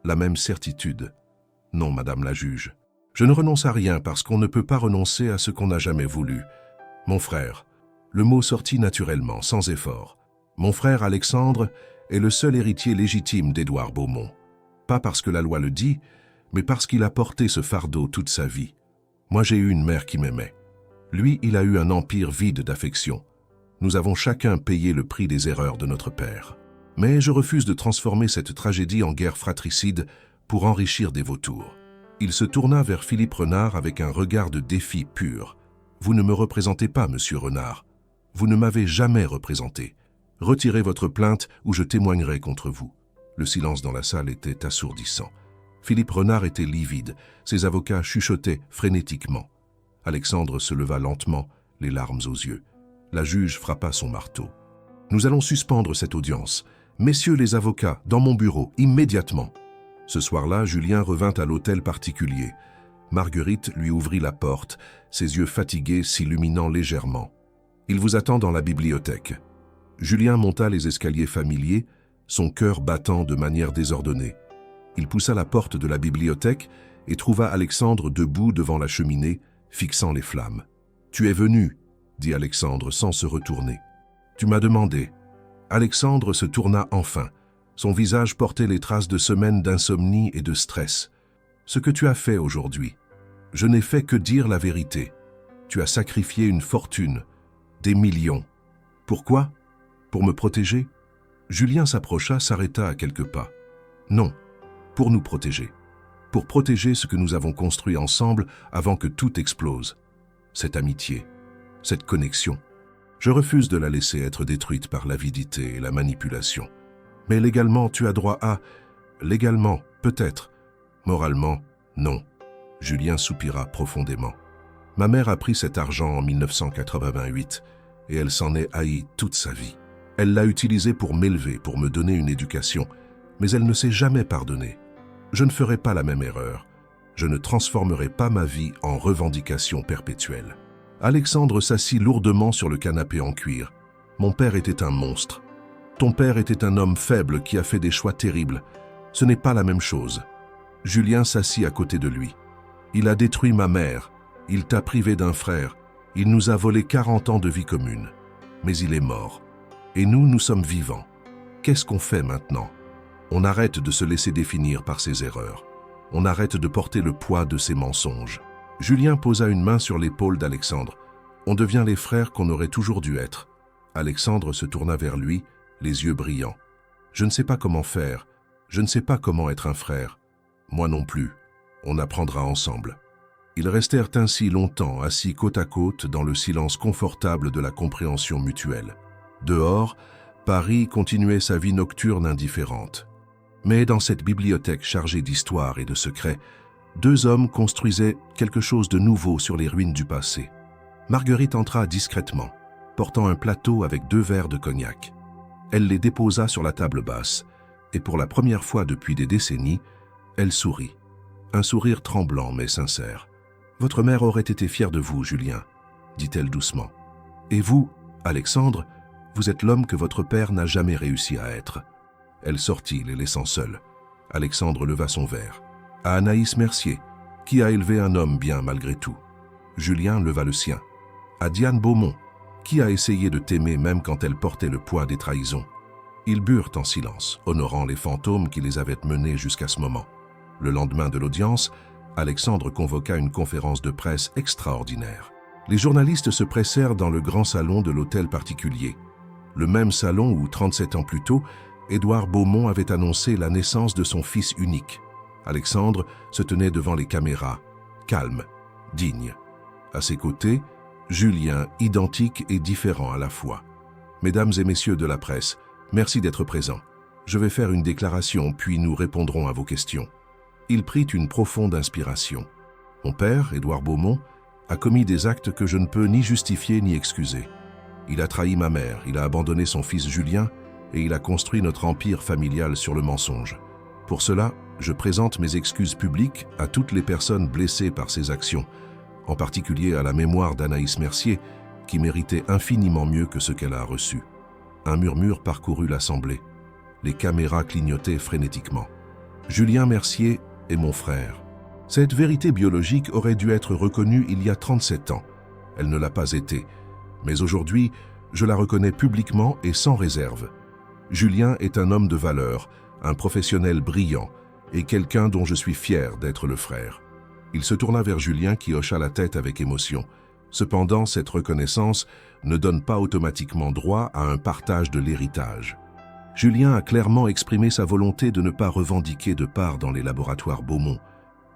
la même certitude. « Non, madame la juge. Je ne renonce à rien parce qu'on ne peut pas renoncer à ce qu'on n'a jamais voulu. Mon frère, le mot sortit naturellement, sans effort. Mon frère Alexandre est le seul héritier légitime d'Édouard Beaumont. Pas parce que la loi le dit, mais parce qu'il a porté ce fardeau toute sa vie. Moi, j'ai eu une mère qui m'aimait. Lui, il a eu un empire vide d'affection. Nous avons chacun payé le prix des erreurs de notre père. Mais je refuse de transformer cette tragédie en guerre fratricide pour enrichir des vautours. » Il se tourna vers Philippe Renard avec un regard de défi pur. « Vous ne me représentez pas, monsieur Renard. Vous ne m'avez jamais représenté. Retirez votre plainte ou je témoignerai contre vous. » Le silence dans la salle était assourdissant. Philippe Renard était livide. Ses avocats chuchotaient frénétiquement. Alexandre se leva lentement, les larmes aux yeux. La juge frappa son marteau. « Nous allons suspendre cette audience. Messieurs les avocats, dans mon bureau, immédiatement. » Ce soir-là, Julien revint à l'hôtel particulier. Marguerite lui ouvrit la porte, ses yeux fatigués s'illuminant légèrement. « Il vous attend dans la bibliothèque. » Julien monta les escaliers familiers, son cœur battant de manière désordonnée. Il poussa la porte de la bibliothèque et trouva Alexandre debout devant la cheminée, fixant les flammes. « Tu es venu, » dit Alexandre sans se retourner. « Tu m'as demandé. » Alexandre se tourna enfin. Son visage portait les traces de semaines d'insomnie et de stress. « Ce que tu as fait aujourd'hui, je n'ai fait que dire la vérité. Tu as sacrifié une fortune, des millions. Pourquoi? Pour me protéger? Julien s'approcha, s'arrêta à quelques pas. Non, pour nous protéger. Pour protéger ce que nous avons construit ensemble avant que tout explose. Cette amitié, cette connexion. Je refuse de la laisser être détruite par l'avidité et la manipulation. Mais légalement, tu as droit à... Légalement, peut-être. Moralement, non. Julien soupira profondément. Ma mère a pris cet argent en 1988 et elle s'en est haïe toute sa vie. Elle l'a utilisé pour m'élever, pour me donner une éducation, mais elle ne s'est jamais pardonnée. Je ne ferai pas la même erreur. Je ne transformerai pas ma vie en revendication perpétuelle. Alexandre s'assit lourdement sur le canapé en cuir. Mon père était un monstre. Ton père était un homme faible qui a fait des choix terribles. Ce n'est pas la même chose. Julien s'assit à côté de lui. Il a détruit ma mère. Il t'a privé d'un frère. Il nous a volé 40 ans de vie commune. Mais il est mort. Et nous sommes vivants. Qu'est-ce qu'on fait maintenant? On arrête de se laisser définir par ses erreurs. On arrête de porter le poids de ses mensonges. Julien posa une main sur l'épaule d'Alexandre. On devient les frères qu'on aurait toujours dû être. Alexandre se tourna vers lui, les yeux brillants. Je ne sais pas comment faire. Je ne sais pas comment être un frère. Moi non plus. On apprendra ensemble. Ils restèrent ainsi longtemps, assis côte à côte, dans le silence confortable de la compréhension mutuelle. Dehors, Paris continuait sa vie nocturne indifférente. Mais dans cette bibliothèque chargée d'histoire et de secrets, deux hommes construisaient quelque chose de nouveau sur les ruines du passé. Marguerite entra discrètement, portant un plateau avec 2 verres de cognac. Elle les déposa sur la table basse, et pour la première fois depuis des décennies, elle sourit. Un sourire tremblant mais sincère. « Votre mère aurait été fière de vous, Julien, » dit-elle doucement. « Et vous, Alexandre, vous êtes l'homme que votre père n'a jamais réussi à être. » Elle sortit, les laissant seuls. Alexandre leva son verre. « À Anaïs Mercier, qui a élevé un homme bien malgré tout. » Julien leva le sien. « À Diane Beaumont, qui a essayé de t'aimer même quand elle portait le poids des trahisons. » Ils burent en silence, honorant les fantômes qui les avaient menés jusqu'à ce moment. Le lendemain de l'audience, Alexandre convoqua une conférence de presse extraordinaire. Les journalistes se pressèrent dans le grand salon de l'hôtel particulier. Le même salon où, 37 ans plus tôt, Édouard Beaumont avait annoncé la naissance de son fils unique. Alexandre se tenait devant les caméras, calme, digne. À ses côtés, Julien, identique et différent à la fois. « Mesdames et messieurs de la presse, merci d'être présents. Je vais faire une déclaration, puis nous répondrons à vos questions. » Il prit une profonde inspiration. « Mon père, Édouard Beaumont, a commis des actes que je ne peux ni justifier ni excuser. Il a trahi ma mère, il a abandonné son fils Julien et il a construit notre empire familial sur le mensonge. Pour cela, je présente mes excuses publiques à toutes les personnes blessées par ces actions, en particulier à la mémoire d'Anaïs Mercier, qui méritait infiniment mieux que ce qu'elle a reçu. » Un murmure parcourut l'assemblée. Les caméras clignotaient frénétiquement. « Julien Mercier est mon frère. Cette vérité biologique aurait dû être reconnue il y a 37 ans. Elle ne l'a pas été. Mais aujourd'hui, je la reconnais publiquement et sans réserve. Julien est un homme de valeur, un professionnel brillant et quelqu'un dont je suis fier d'être le frère. » Il se tourna vers Julien qui hocha la tête avec émotion. Cependant, cette reconnaissance ne donne pas automatiquement droit à un partage de l'héritage. Julien a clairement exprimé sa volonté de ne pas revendiquer de part dans les laboratoires Beaumont.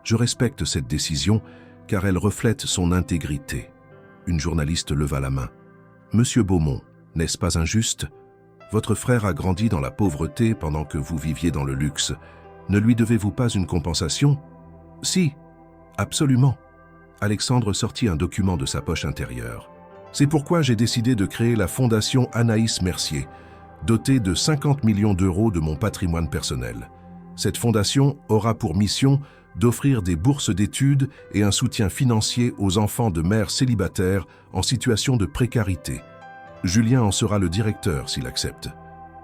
Je respecte cette décision car elle reflète son intégrité. Une journaliste leva la main. « Monsieur Beaumont, n'est-ce pas injuste? Votre frère a grandi dans la pauvreté pendant que vous viviez dans le luxe. Ne lui devez-vous pas une compensation? » « Si, absolument. » Alexandre sortit un document de sa poche intérieure. « C'est pourquoi j'ai décidé de créer la Fondation Anaïs Mercier, dotée de 50 millions d'euros de mon patrimoine personnel. Cette fondation aura pour mission d'offrir des bourses d'études et un soutien financier aux enfants de mères célibataires en situation de précarité. Julien en sera le directeur s'il accepte. »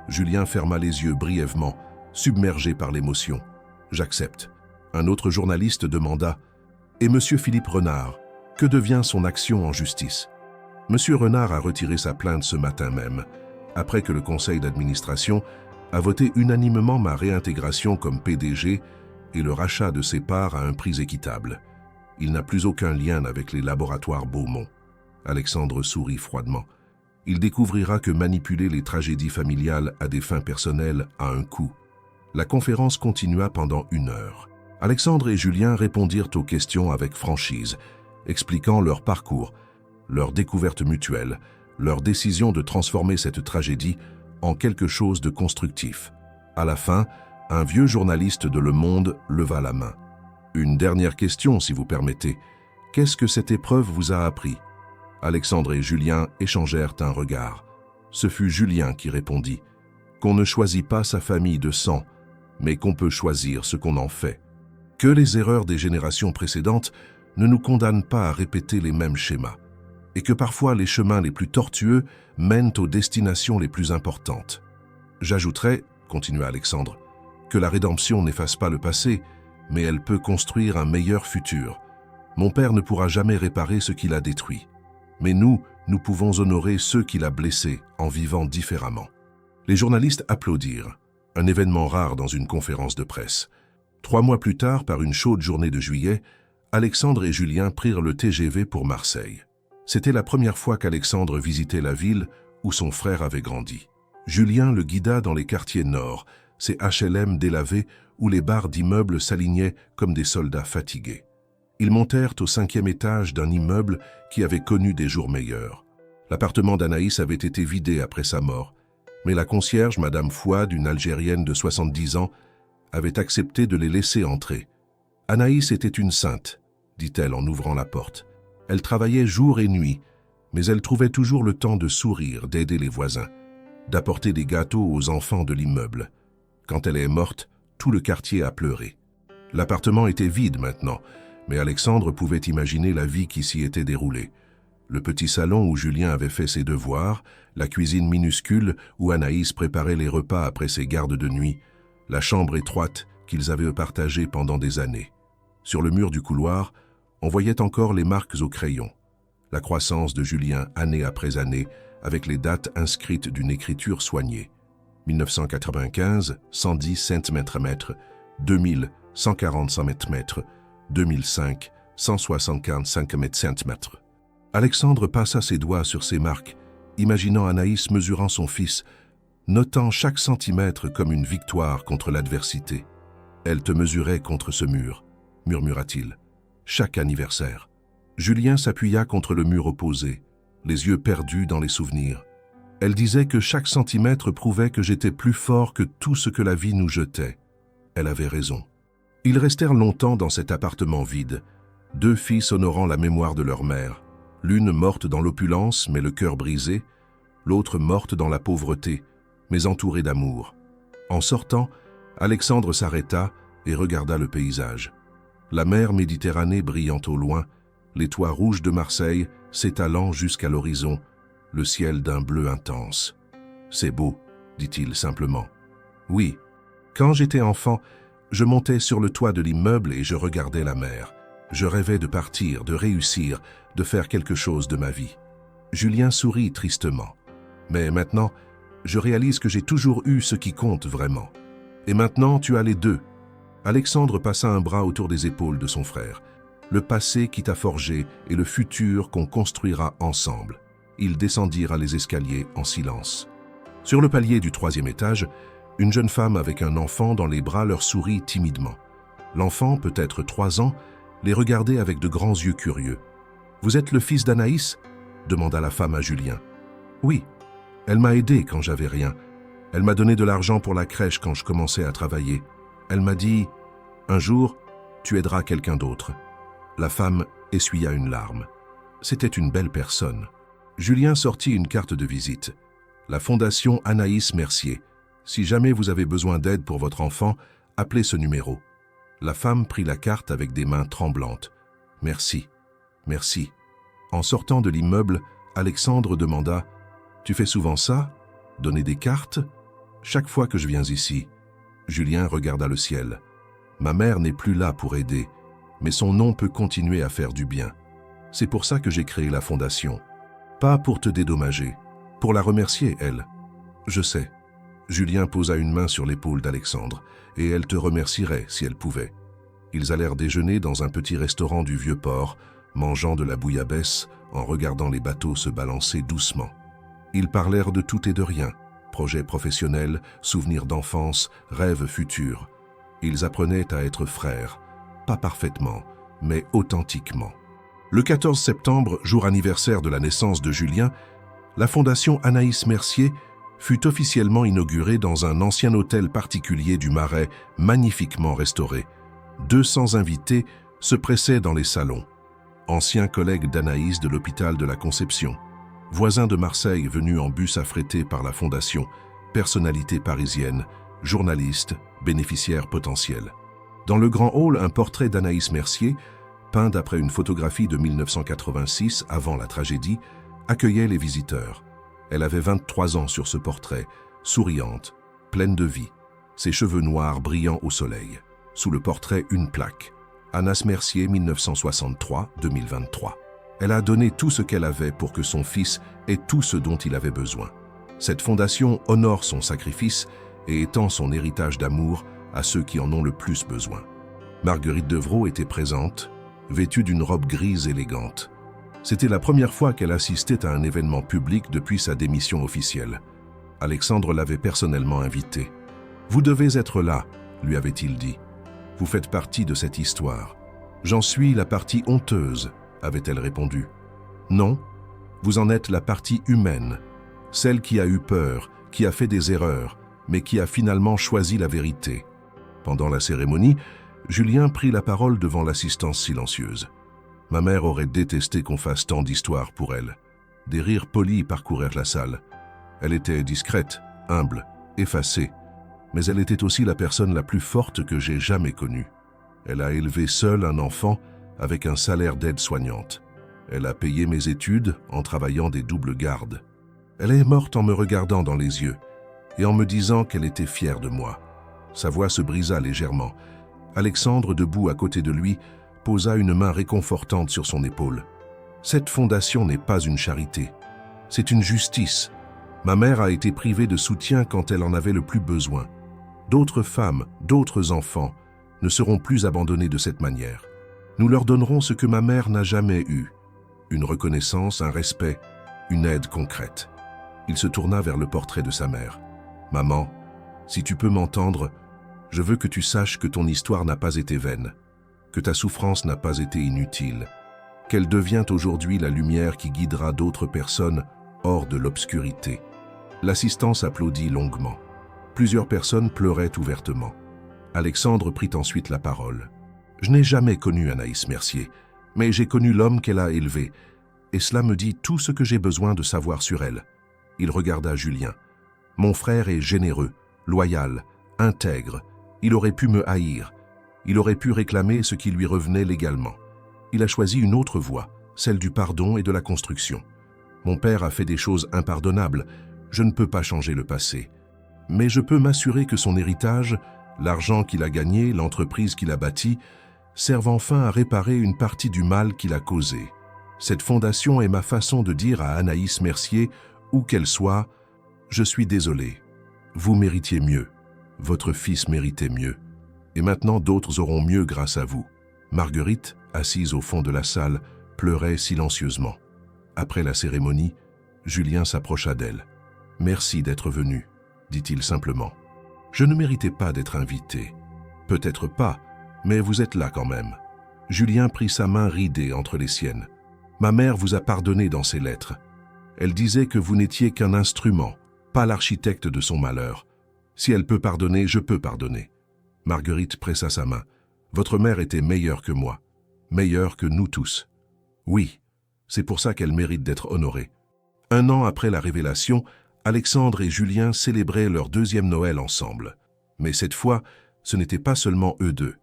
Julien ferma les yeux brièvement, submergé par l'émotion. « J'accepte. » Un autre journaliste demanda « Et Monsieur Philippe Renard, que devient son action en justice ?» Monsieur Renard a retiré sa plainte ce matin même, après que le conseil d'administration a voté unanimement ma réintégration comme PDG et le rachat de ses parts à un prix équitable. Il n'a plus aucun lien avec les laboratoires Beaumont. Alexandre sourit froidement. Il découvrira que manipuler les tragédies familiales à des fins personnelles a un coût. La conférence continua pendant 1 heure. Alexandre et Julien répondirent aux questions avec franchise, expliquant leur parcours, leur découverte mutuelle, leur décision de transformer cette tragédie en quelque chose de constructif. À la fin, un vieux journaliste de Le Monde leva la main. « Une dernière question, si vous permettez. Qu'est-ce que cette épreuve vous a appris ?» Alexandre et Julien échangèrent un regard. Ce fut Julien qui répondit « Qu'on ne choisit pas sa famille de sang, mais qu'on peut choisir ce qu'on en fait. Que les erreurs des générations précédentes ne nous condamnent pas à répéter les mêmes schémas, et que parfois les chemins les plus tortueux mènent aux destinations les plus importantes. J'ajouterai, continua Alexandre, que la rédemption n'efface pas le passé, mais elle peut construire un meilleur futur. Mon père ne pourra jamais réparer ce qu'il a détruit. Mais nous pouvons honorer ceux qu'il a blessés en vivant différemment. » Les journalistes applaudirent, un événement rare dans une conférence de presse. 3 mois plus tard, par une chaude journée de juillet, Alexandre et Julien prirent le TGV pour Marseille. C'était la première fois qu'Alexandre visitait la ville où son frère avait grandi. Julien le guida dans les quartiers nord, ces HLM délavés où les barres d'immeubles s'alignaient comme des soldats fatigués. Ils montèrent au 5e étage d'un immeuble qui avait connu des jours meilleurs. L'appartement d'Anaïs avait été vidé après sa mort, mais la concierge, Madame Fouad, une Algérienne de 70 ans, avait accepté de les laisser entrer. « Anaïs était une sainte, » dit-elle en ouvrant la porte. Elle travaillait jour et nuit, mais elle trouvait toujours le temps de sourire, d'aider les voisins, d'apporter des gâteaux aux enfants de l'immeuble. Quand elle est morte, tout le quartier a pleuré. L'appartement était vide maintenant, mais Alexandre pouvait imaginer la vie qui s'y était déroulée. Le petit salon où Julien avait fait ses devoirs, la cuisine minuscule où Anaïs préparait les repas après ses gardes de nuit, la chambre étroite qu'ils avaient partagée pendant des années. Sur le mur du couloir, on voyait encore les marques au crayon. La croissance de Julien, année après année, avec les dates inscrites d'une écriture soignée. 1995, 110 cm3, 2000, 140 cm3, 2005, 165 cm3. Alexandre passa ses doigts sur ces marques, imaginant Anaïs mesurant son fils, notant chaque centimètre comme une victoire contre l'adversité. « Elle te mesurait contre ce mur », murmura-t-il, « chaque anniversaire. » Julien s'appuya contre le mur opposé, les yeux perdus dans les souvenirs. Elle disait que chaque centimètre prouvait que j'étais plus fort que tout ce que la vie nous jetait. Elle avait raison. Ils restèrent longtemps dans cet appartement vide, 2 fils honorant la mémoire de leur mère, l'une morte dans l'opulence mais le cœur brisé, l'autre morte dans la pauvreté, mais entourée d'amour. En sortant, Alexandre s'arrêta et regarda le paysage. La mer Méditerranée brillant au loin, les toits rouges de Marseille s'étalant jusqu'à l'horizon, le ciel d'un bleu intense. « C'est beau, » dit-il simplement. « Oui, quand j'étais enfant, je montais sur le toit de l'immeuble et je regardais la mer. Je rêvais de partir, de réussir, de faire quelque chose de ma vie. » Julien sourit tristement. « Mais maintenant, je réalise que j'ai toujours eu ce qui compte vraiment. Et maintenant, tu as les deux. » Alexandre passa un bras autour des épaules de son frère. « Le passé qui t'a forgé et le futur qu'on construira ensemble. » Ils descendirent les escaliers en silence. Sur le palier du 3e étage, une jeune femme avec un enfant dans les bras leur sourit timidement. L'enfant, peut-être 3 ans, les regardait avec de grands yeux curieux. « Vous êtes le fils d'Anaïs » demanda la femme à Julien. « Oui, elle m'a aidé quand j'avais rien. Elle m'a donné de l'argent pour la crèche quand je commençais à travailler. Elle m'a dit « Un jour, tu aideras quelqu'un d'autre. » La femme essuya une larme. C'était une belle personne. Julien sortit une carte de visite. La Fondation Anaïs Mercier. Si jamais vous avez besoin d'aide pour votre enfant, appelez ce numéro. La femme prit la carte avec des mains tremblantes. « Merci, merci. » En sortant de l'immeuble, Alexandre demanda « Tu fais souvent ça? Donner des cartes ?» « Chaque fois que je viens ici. » Julien regarda le ciel. « Ma mère n'est plus là pour aider, mais son nom peut continuer à faire du bien. C'est pour ça que j'ai créé la fondation. Pas pour te dédommager, pour la remercier, elle. » « Je sais. » Julien posa une main sur l'épaule d'Alexandre, et elle te remercierait si elle pouvait. Ils allèrent déjeuner dans un petit restaurant du Vieux-Port, mangeant de la bouillabaisse en regardant les bateaux se balancer doucement. Ils parlèrent de tout et de rien. Projets professionnels, souvenirs d'enfance, rêves futurs. Ils apprenaient à être frères, pas parfaitement, mais authentiquement. Le 14 septembre, jour anniversaire de la naissance de Julien, la Fondation Anaïs Mercier fut officiellement inaugurée dans un ancien hôtel particulier du Marais, magnifiquement restauré. 200 invités se pressaient dans les salons. Anciens collègues d'Anaïs de l'hôpital de la Conception, voisins de Marseille venus en bus affrété par la Fondation, personnalités parisiennes, journalistes, bénéficiaires potentiels. Dans le grand hall, un portrait d'Anaïs Mercier, peint d'après une photographie de 1986 avant la tragédie, accueillait les visiteurs. Elle avait 23 ans sur ce portrait, souriante, pleine de vie, ses cheveux noirs brillant au soleil. Sous le portrait, une plaque. Anas Mercier, 1963-2023. Elle a donné tout ce qu'elle avait pour que son fils ait tout ce dont il avait besoin. Cette fondation honore son sacrifice et étend son héritage d'amour à ceux qui en ont le plus besoin. Marguerite Devrault était présente, vêtue d'une robe grise élégante. C'était la première fois qu'elle assistait à un événement public depuis sa démission officielle. Alexandre l'avait personnellement invitée. « Vous devez être là », lui avait-il dit. « Vous faites partie de cette histoire. »« J'en suis la partie honteuse », avait-elle répondu. « Non, vous en êtes la partie humaine, celle qui a eu peur, qui a fait des erreurs, mais qui a finalement choisi la vérité. » Pendant la cérémonie, Julien prit la parole devant l'assistance silencieuse. Ma mère aurait détesté qu'on fasse tant d'histoires pour elle. Des rires polis parcourèrent la salle. Elle était discrète, humble, effacée, mais elle était aussi la personne la plus forte que j'ai jamais connue. Elle a élevé seule un enfant avec un salaire d'aide-soignante. Elle a payé mes études en travaillant des doubles gardes. Elle est morte en me regardant dans les yeux et en me disant qu'elle était fière de moi. Sa voix se brisa légèrement. Alexandre, debout à côté de lui, posa une main réconfortante sur son épaule. « Cette fondation n'est pas une charité, c'est une justice. Ma mère a été privée de soutien quand elle en avait le plus besoin. D'autres femmes, d'autres enfants ne seront plus abandonnés de cette manière. Nous leur donnerons ce que ma mère n'a jamais eu, une reconnaissance, un respect, une aide concrète. » Il se tourna vers le portrait de sa mère. « Maman, si tu peux m'entendre, je veux que tu saches que ton histoire n'a pas été vaine, que ta souffrance n'a pas été inutile, qu'elle devient aujourd'hui la lumière qui guidera d'autres personnes hors de l'obscurité. » L'assistance applaudit longuement. Plusieurs personnes pleuraient ouvertement. Alexandre prit ensuite la parole. « Je n'ai jamais connu Anaïs Mercier, mais j'ai connu l'homme qu'elle a élevé, et cela me dit tout ce que j'ai besoin de savoir sur elle. » Il regarda Julien. « Mon frère est généreux, loyal, intègre. Il aurait pu me haïr. Il aurait pu réclamer ce qui lui revenait légalement. Il a choisi une autre voie, celle du pardon et de la construction. Mon père a fait des choses impardonnables. Je ne peux pas changer le passé. Mais je peux m'assurer que son héritage, l'argent qu'il a gagné, l'entreprise qu'il a bâtie, servent enfin à réparer une partie du mal qu'il a causé. Cette fondation est ma façon de dire à Anaïs Mercier, où qu'elle soit, « Je suis désolé. Vous méritiez mieux. Votre fils méritait mieux. Et maintenant d'autres auront mieux grâce à vous. » Marguerite, assise au fond de la salle, pleurait silencieusement. Après la cérémonie, Julien s'approcha d'elle. « Merci d'être venu, » dit-il simplement. « Je ne méritais pas d'être invité. Peut-être pas, mais vous êtes là quand même. » Julien prit sa main ridée entre les siennes. « Ma mère vous a pardonné dans ses lettres. Elle disait que vous n'étiez qu'un instrument, pas l'architecte de son malheur. Si elle peut pardonner, je peux pardonner. » Marguerite pressa sa main. « Votre mère était meilleure que moi, meilleure que nous tous. Oui, c'est pour ça qu'elle mérite d'être honorée. » 1 an après la révélation, Alexandre et Julien célébraient leur 2e Noël ensemble. Mais cette fois, ce n'était pas seulement eux deux.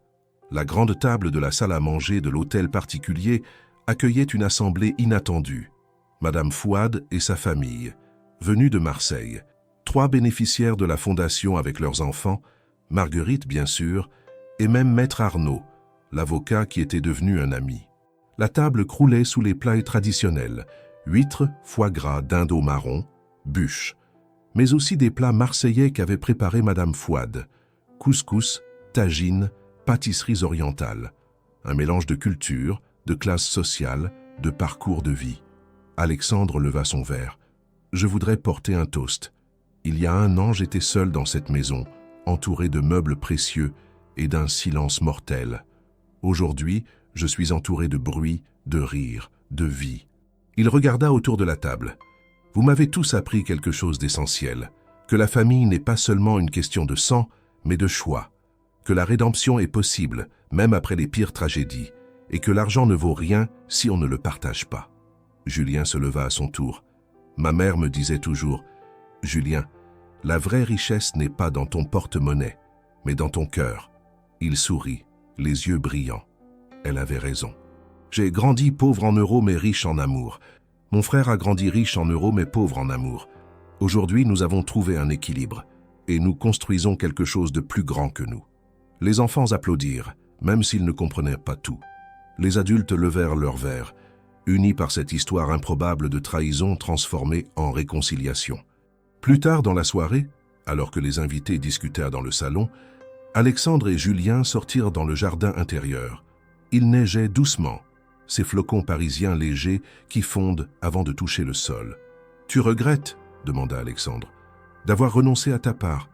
La grande table de la salle à manger de l'hôtel particulier accueillait une assemblée inattendue. Madame Fouad et sa famille, venus de Marseille. 3 bénéficiaires de la fondation avec leurs enfants, Marguerite bien sûr, et même Maître Arnaud, l'avocat qui était devenu un ami. La table croulait sous les plats traditionnels, huîtres, foie gras, dinde au marron, bûches, mais aussi des plats marseillais qu'avait préparés Madame Fouad, couscous, tagine, pâtisseries orientales, un mélange de culture, de classe sociale, de parcours de vie. Alexandre leva son verre. Je voudrais porter un toast. Il y a 1 an, j'étais seul dans cette maison, entouré de meubles précieux et d'un silence mortel. Aujourd'hui, je suis entouré de bruit, de rire, de vie. Il regarda autour de la table. Vous m'avez tous appris quelque chose d'essentiel, que la famille n'est pas seulement une question de sang, mais de choix, que la rédemption est possible, même après les pires tragédies, et que l'argent ne vaut rien si on ne le partage pas. Julien se leva à son tour. Ma mère me disait toujours, « Julien, la vraie richesse n'est pas dans ton porte-monnaie, mais dans ton cœur. » Il sourit, les yeux brillants. Elle avait raison. J'ai grandi pauvre en euros mais riche en amour. Mon frère a grandi riche en euros mais pauvre en amour. Aujourd'hui, nous avons trouvé un équilibre et nous construisons quelque chose de plus grand que nous. Les enfants applaudirent, même s'ils ne comprenaient pas tout. Les adultes levèrent leurs verres, unis par cette histoire improbable de trahison transformée en réconciliation. Plus tard dans la soirée, alors que les invités discutèrent dans le salon, Alexandre et Julien sortirent dans le jardin intérieur. Il neigeait doucement, ces flocons parisiens légers qui fondent avant de toucher le sol. « Tu regrettes ?» demanda Alexandre. « D'avoir renoncé à ta part.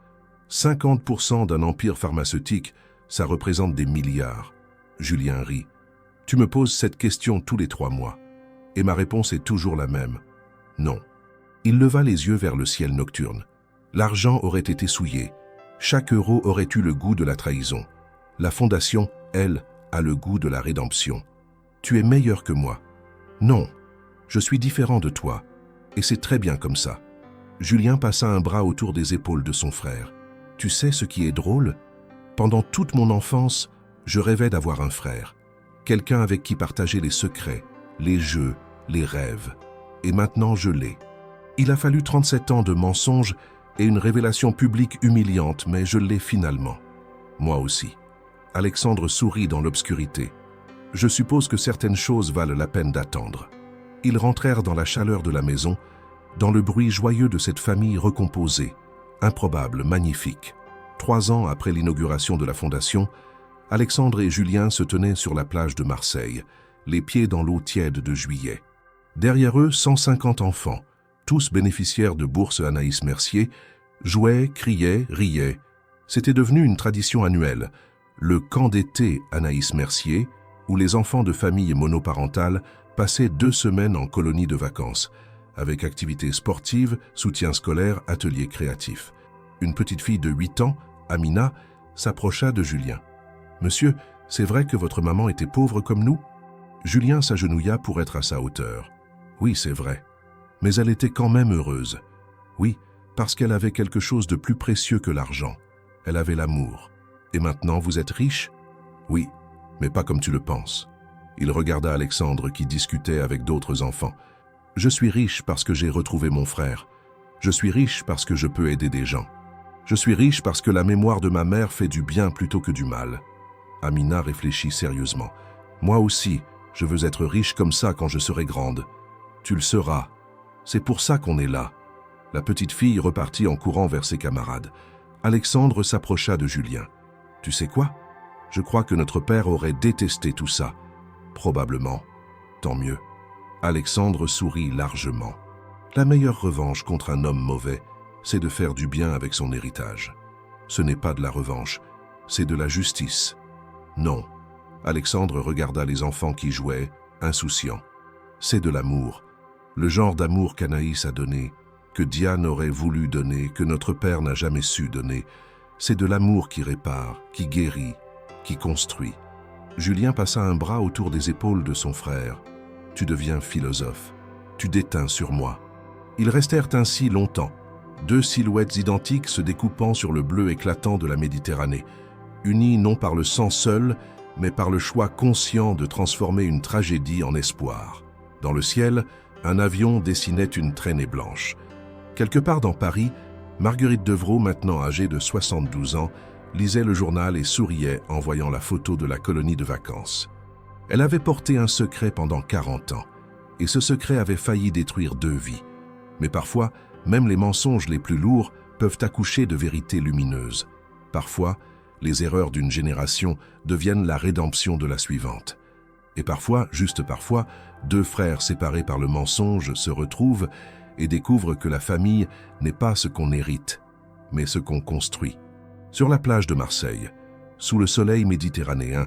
50% d'un empire pharmaceutique, ça représente des milliards. » Julien rit. « Tu me poses cette question tous les 3 mois. Et ma réponse est toujours la même. Non. » Il leva les yeux vers le ciel nocturne. L'argent aurait été souillé. Chaque euro aurait eu le goût de la trahison. La fondation, elle, a le goût de la rédemption. Tu es meilleur que moi. Non, je suis différent de toi. Et c'est très bien comme ça. Julien passa un bras autour des épaules de son frère. Tu sais ce qui est drôle? Pendant toute mon enfance, je rêvais d'avoir un frère. Quelqu'un avec qui partager les secrets, les jeux, les rêves. Et maintenant je l'ai. Il a fallu 37 ans de mensonges et une révélation publique humiliante, mais je l'ai finalement. Moi aussi. Alexandre sourit dans l'obscurité. Je suppose que certaines choses valent la peine d'attendre. Ils rentrèrent dans la chaleur de la maison, dans le bruit joyeux de cette famille recomposée, improbable, magnifique. 3 ans après l'inauguration de la fondation, Alexandre et Julien se tenaient sur la plage de Marseille, les pieds dans l'eau tiède de juillet. Derrière eux, 150 enfants, tous bénéficiaires de bourses Anaïs Mercier, jouaient, criaient, riaient. C'était devenu une tradition annuelle, le camp d'été Anaïs Mercier, où les enfants de familles monoparentales passaient 2 semaines en colonie de vacances, avec activités sportives, soutien scolaire, ateliers créatifs. Une petite fille de 8 ans, Amina, s'approcha de Julien. « Monsieur, c'est vrai que votre maman était pauvre comme nous ?» Julien s'agenouilla pour être à sa hauteur. « Oui, c'est vrai. Mais elle était quand même heureuse. Oui, parce qu'elle avait quelque chose de plus précieux que l'argent. Elle avait l'amour. Et maintenant, vous êtes riche? Oui, mais pas comme tu le penses. » Il regarda Alexandre qui discutait avec d'autres enfants. « Je suis riche parce que j'ai retrouvé mon frère. Je suis riche parce que je peux aider des gens. Je suis riche parce que la mémoire de ma mère fait du bien plutôt que du mal. » Amina réfléchit sérieusement. « Moi aussi, je veux être riche comme ça quand je serai grande. » « Tu le seras. C'est pour ça qu'on est là. » La petite fille repartit en courant vers ses camarades. Alexandre s'approcha de Julien. « Tu sais quoi? Je crois que notre père aurait détesté tout ça. » « Probablement. Tant mieux. » Alexandre sourit largement. La meilleure revanche contre un homme mauvais, c'est de faire du bien avec son héritage. Ce n'est pas de la revanche, c'est de la justice. Non. Alexandre regarda les enfants qui jouaient, insouciants. C'est de l'amour. Le genre d'amour qu'Anaïs a donné, que Diane aurait voulu donner, que notre père n'a jamais su donner. C'est de l'amour qui répare, qui guérit, qui construit. Julien passa un bras autour des épaules de son frère. « Tu deviens philosophe. Tu déteins sur moi. » Ils restèrent ainsi longtemps, 2 silhouettes identiques se découpant sur le bleu éclatant de la Méditerranée, unies non par le sang seul, mais par le choix conscient de transformer une tragédie en espoir. Dans le ciel, un avion dessinait une traînée blanche. Quelque part dans Paris, Marguerite Devrault, maintenant âgée de 72 ans, lisait le journal et souriait en voyant la photo de la colonie de vacances. Elle avait porté un secret pendant 40 ans, et ce secret avait failli détruire 2 vies. Mais parfois, même les mensonges les plus lourds peuvent accoucher de vérités lumineuses. Parfois, les erreurs d'une génération deviennent la rédemption de la suivante. Et parfois, juste parfois, 2 frères séparés par le mensonge se retrouvent et découvrent que la famille n'est pas ce qu'on hérite, mais ce qu'on construit. Sur la plage de Marseille, sous le soleil méditerranéen,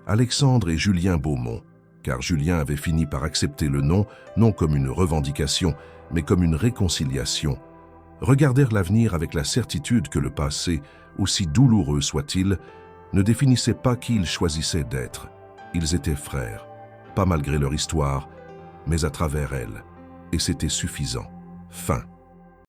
Alexandre et Julien Beaumont, car Julien avait fini par accepter le nom, non comme une revendication, mais comme une réconciliation, regardèrent l'avenir avec la certitude que le passé, aussi douloureux soit-il, ne définissait pas qui ils choisissaient d'être. Ils étaient frères, pas malgré leur histoire, mais à travers elle. Et c'était suffisant. Fin.